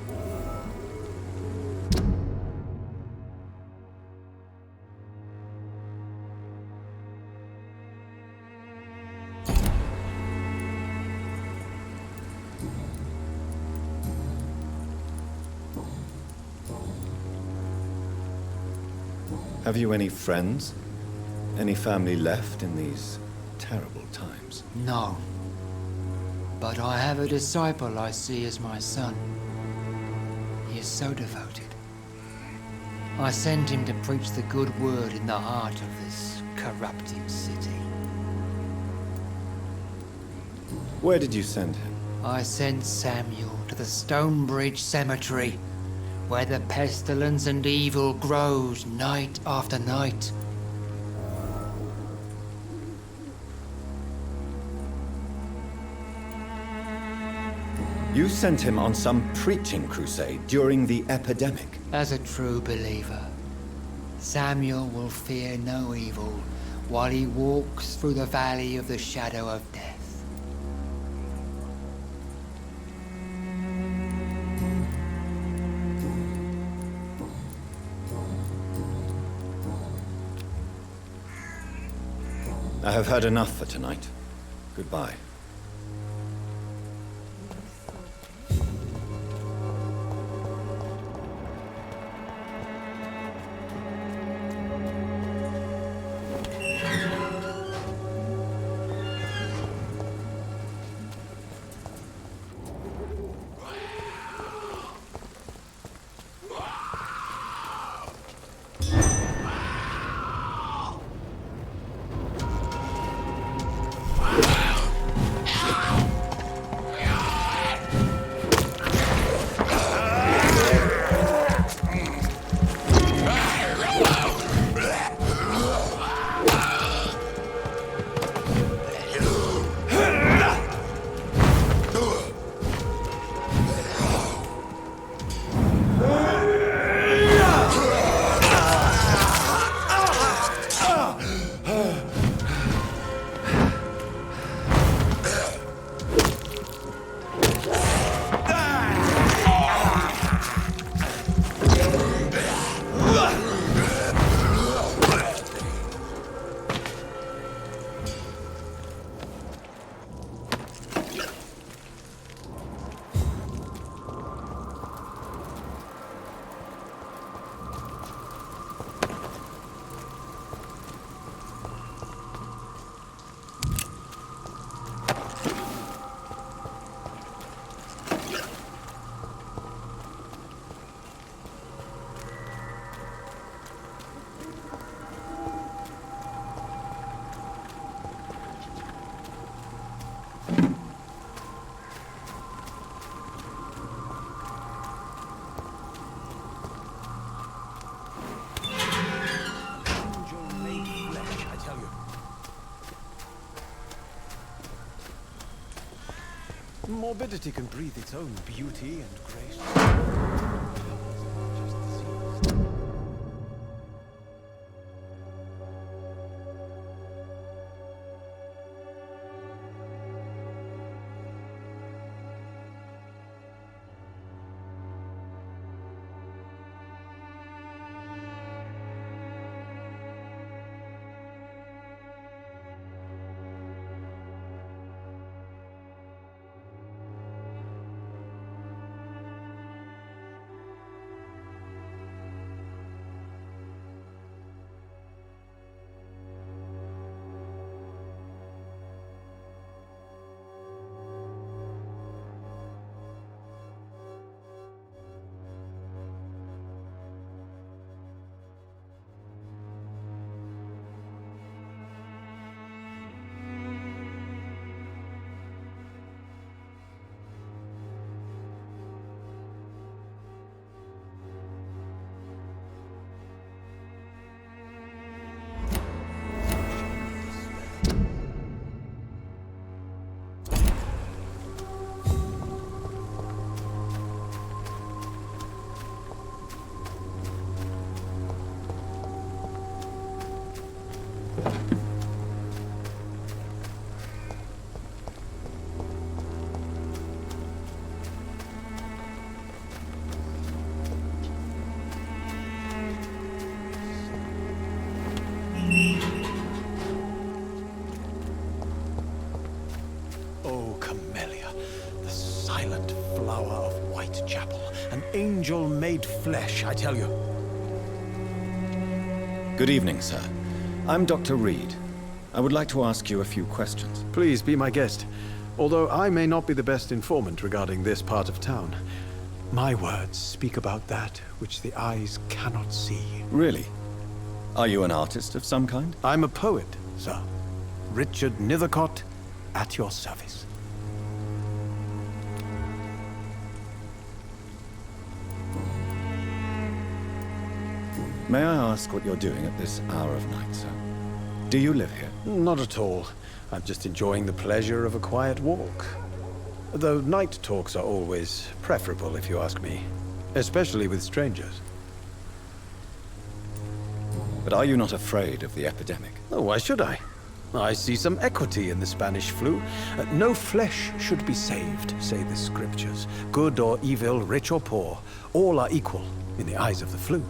Have you any friends? Any family left in these terrible times? No. But I have a disciple I see as my son. He is so devoted. I sent him to preach the good word in the heart of this corrupted city. Where did you send him? I sent Samuel to the Stonebridge Cemetery, where the pestilence and evil grows night after night. You sent him on some preaching crusade during the epidemic. As a true believer, Samuel will fear no evil while he walks through the valley of the shadow of death. I have heard enough for tonight. Goodbye. Morbidity can breathe its own beauty and grace. angel made flesh, I tell you. Good evening, sir. I'm Dr. Reed. I would like to ask you a few questions. Please be my guest. Although I may not be the best informant regarding this part of town, my words speak about that which the eyes cannot see. Really? Are you an artist of some kind? I'm a poet, sir. Richard Nethercott, at your service. May I ask what you're doing at this hour of night, sir? Do you live here? Not at all. I'm just enjoying the pleasure of a quiet walk. Though night talks are always preferable, if you ask me. Especially with strangers. But are you not afraid of the epidemic? Oh, why should I? I see some equity in the Spanish flu. No flesh should be saved, say the scriptures. Good or evil, rich or poor, all are equal in the eyes of the flu.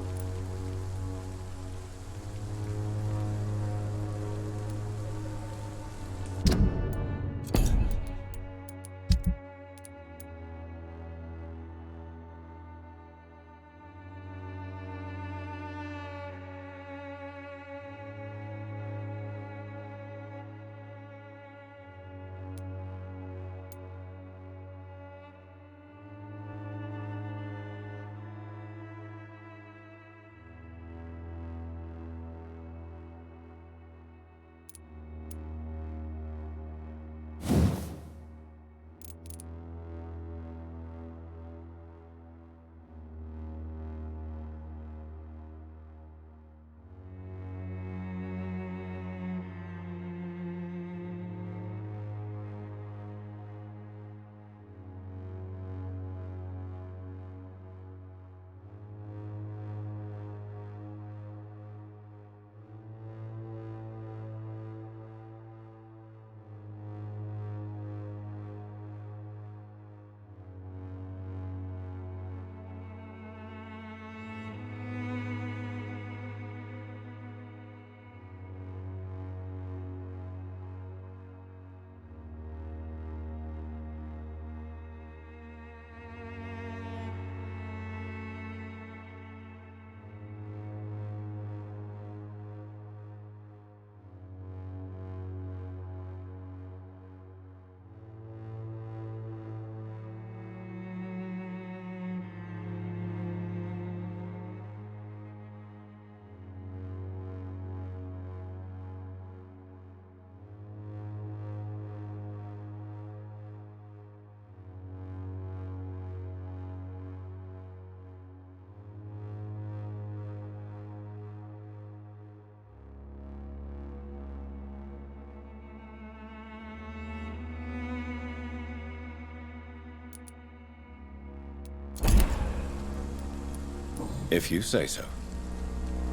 If you say so.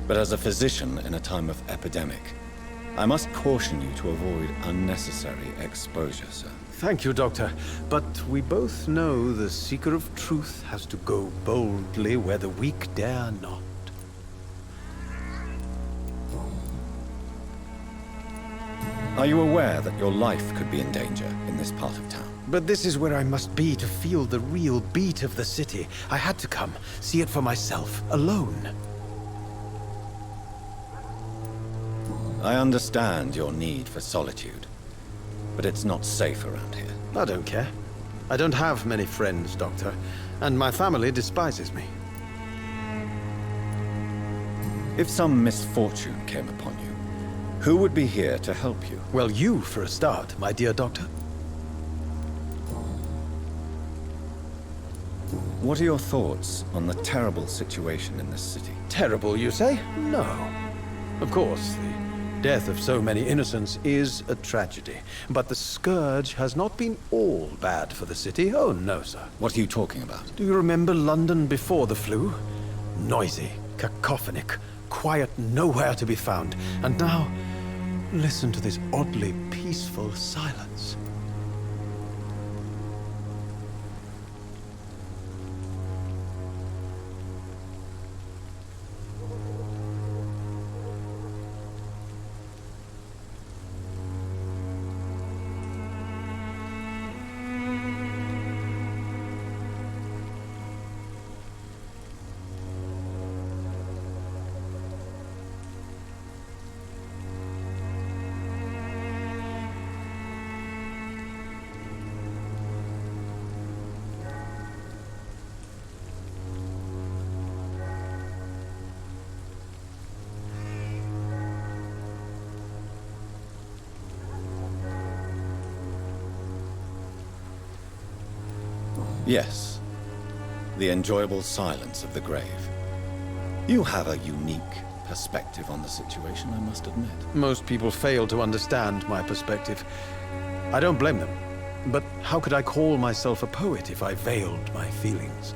But as a physician in a time of epidemic, I must caution you to avoid unnecessary exposure, sir. Thank you, Doctor. But we both know the seeker of truth has to go boldly where the weak dare not. Are you aware that your life could be in danger in this part of town? But this is where I must be to feel the real beat of the city. I had to come, see it for myself, alone. I understand your need for solitude, but it's not safe around here. I don't care. I don't have many friends, Doctor, and my family despises me. If some misfortune came upon you, who would be here to help you? Well, you, for a start, my dear Doctor. What are your thoughts on the terrible situation in this city? Terrible, you say? No. Of course, the death of so many innocents is a tragedy. But the scourge has not been all bad for the city. Oh, no, sir. What are you talking about? Do you remember London before the flu? Noisy, cacophonic, quiet nowhere to be found. And now, listen to this oddly peaceful silence. Yes. The enjoyable silence of the grave. You have a unique perspective on the situation, I must admit. Most people fail to understand my perspective. I don't blame them. But how could I call myself a poet if I veiled my feelings?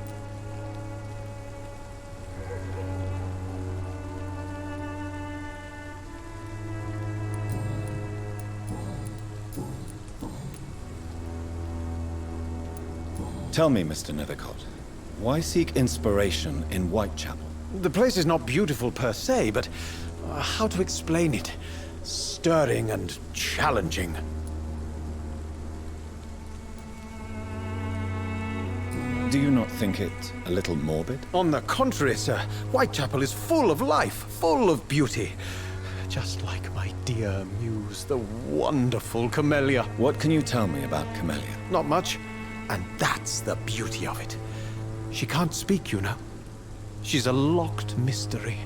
Tell me, Mr. Nethercott, why seek inspiration in Whitechapel? The place is not beautiful per se, but how to explain it? Stirring and challenging. Do you not think it a little morbid? On the contrary, sir. Whitechapel is full of life, full of beauty. Just like my dear muse, the wonderful Camellia. What can you tell me about Camellia? Not much. And that's the beauty of it. She can't speak, you know. She's a locked mystery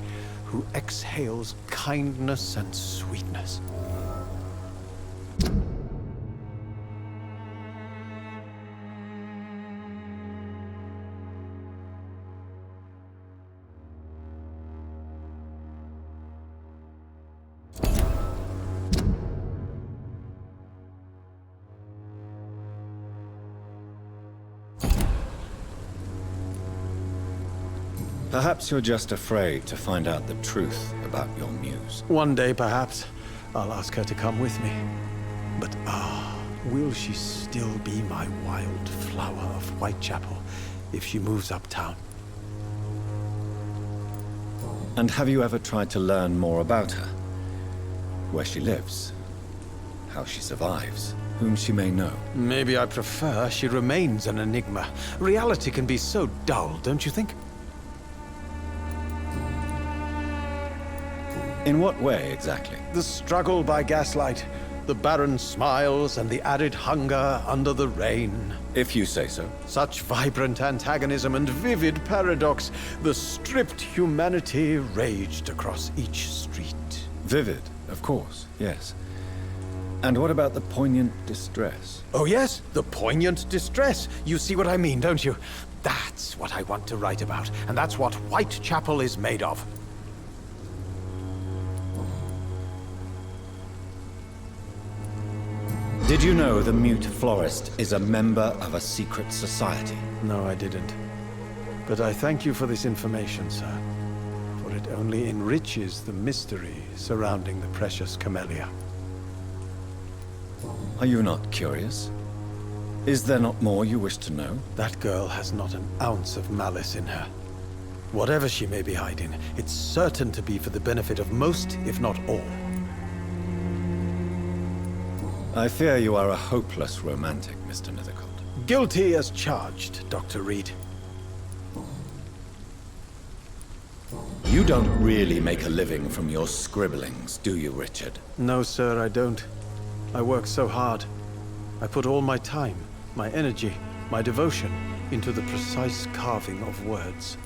who exhales kindness and sweetness. Perhaps you're just afraid to find out the truth about your muse. One day, perhaps, I'll ask her to come with me. But will she still be my wild flower of Whitechapel if she moves uptown? And have you ever tried to learn more about her? Where she lives? How she survives? Whom she may know? Maybe I prefer she remains an enigma. Reality can be so dull, don't you think? In what way, exactly? The struggle by gaslight, the barren smiles and the added hunger under the rain. If you say so. Such vibrant antagonism and vivid paradox. The stripped humanity raged across each street. Vivid, of course, yes. And what about the poignant distress? Oh yes, the poignant distress. You see what I mean, don't you? That's what I want to write about, and that's what Whitechapel is made of. Did you know the mute florist is a member of a secret society? No, I didn't. But I thank you for this information, sir. For it only enriches the mystery surrounding the precious Camellia. Are you not curious? Is there not more you wish to know? That girl has not an ounce of malice in her. Whatever she may be hiding, it's certain to be for the benefit of most, if not all. I fear you are a hopeless romantic, Mr. Nethercott. Guilty as charged, Dr. Reed. You don't really make a living from your scribblings, do you, Richard? No, sir, I don't. I work so hard. I put all my time, my energy, my devotion into the precise carving of words.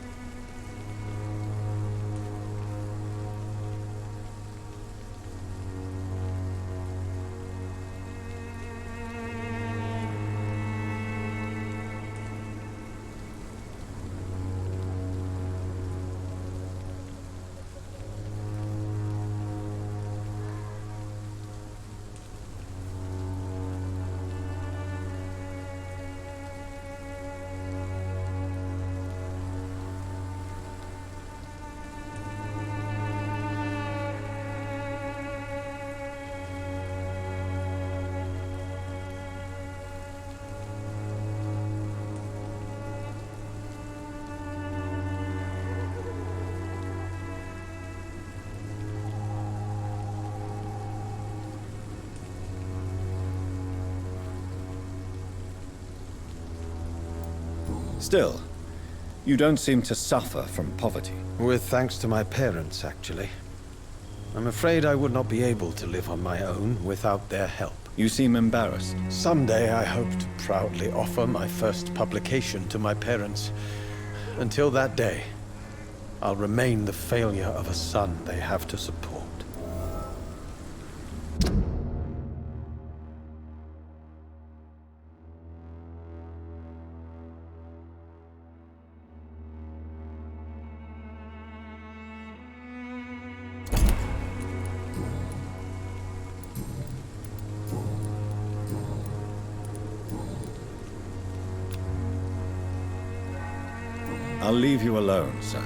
Still, you don't seem to suffer from poverty. With thanks to my parents, actually. I'm afraid I would not be able to live on my own without their help. You seem embarrassed. Someday I hope to proudly offer my first publication to my parents. Until that day, I'll remain the failure of a son they have to support. I'll leave you alone, sir.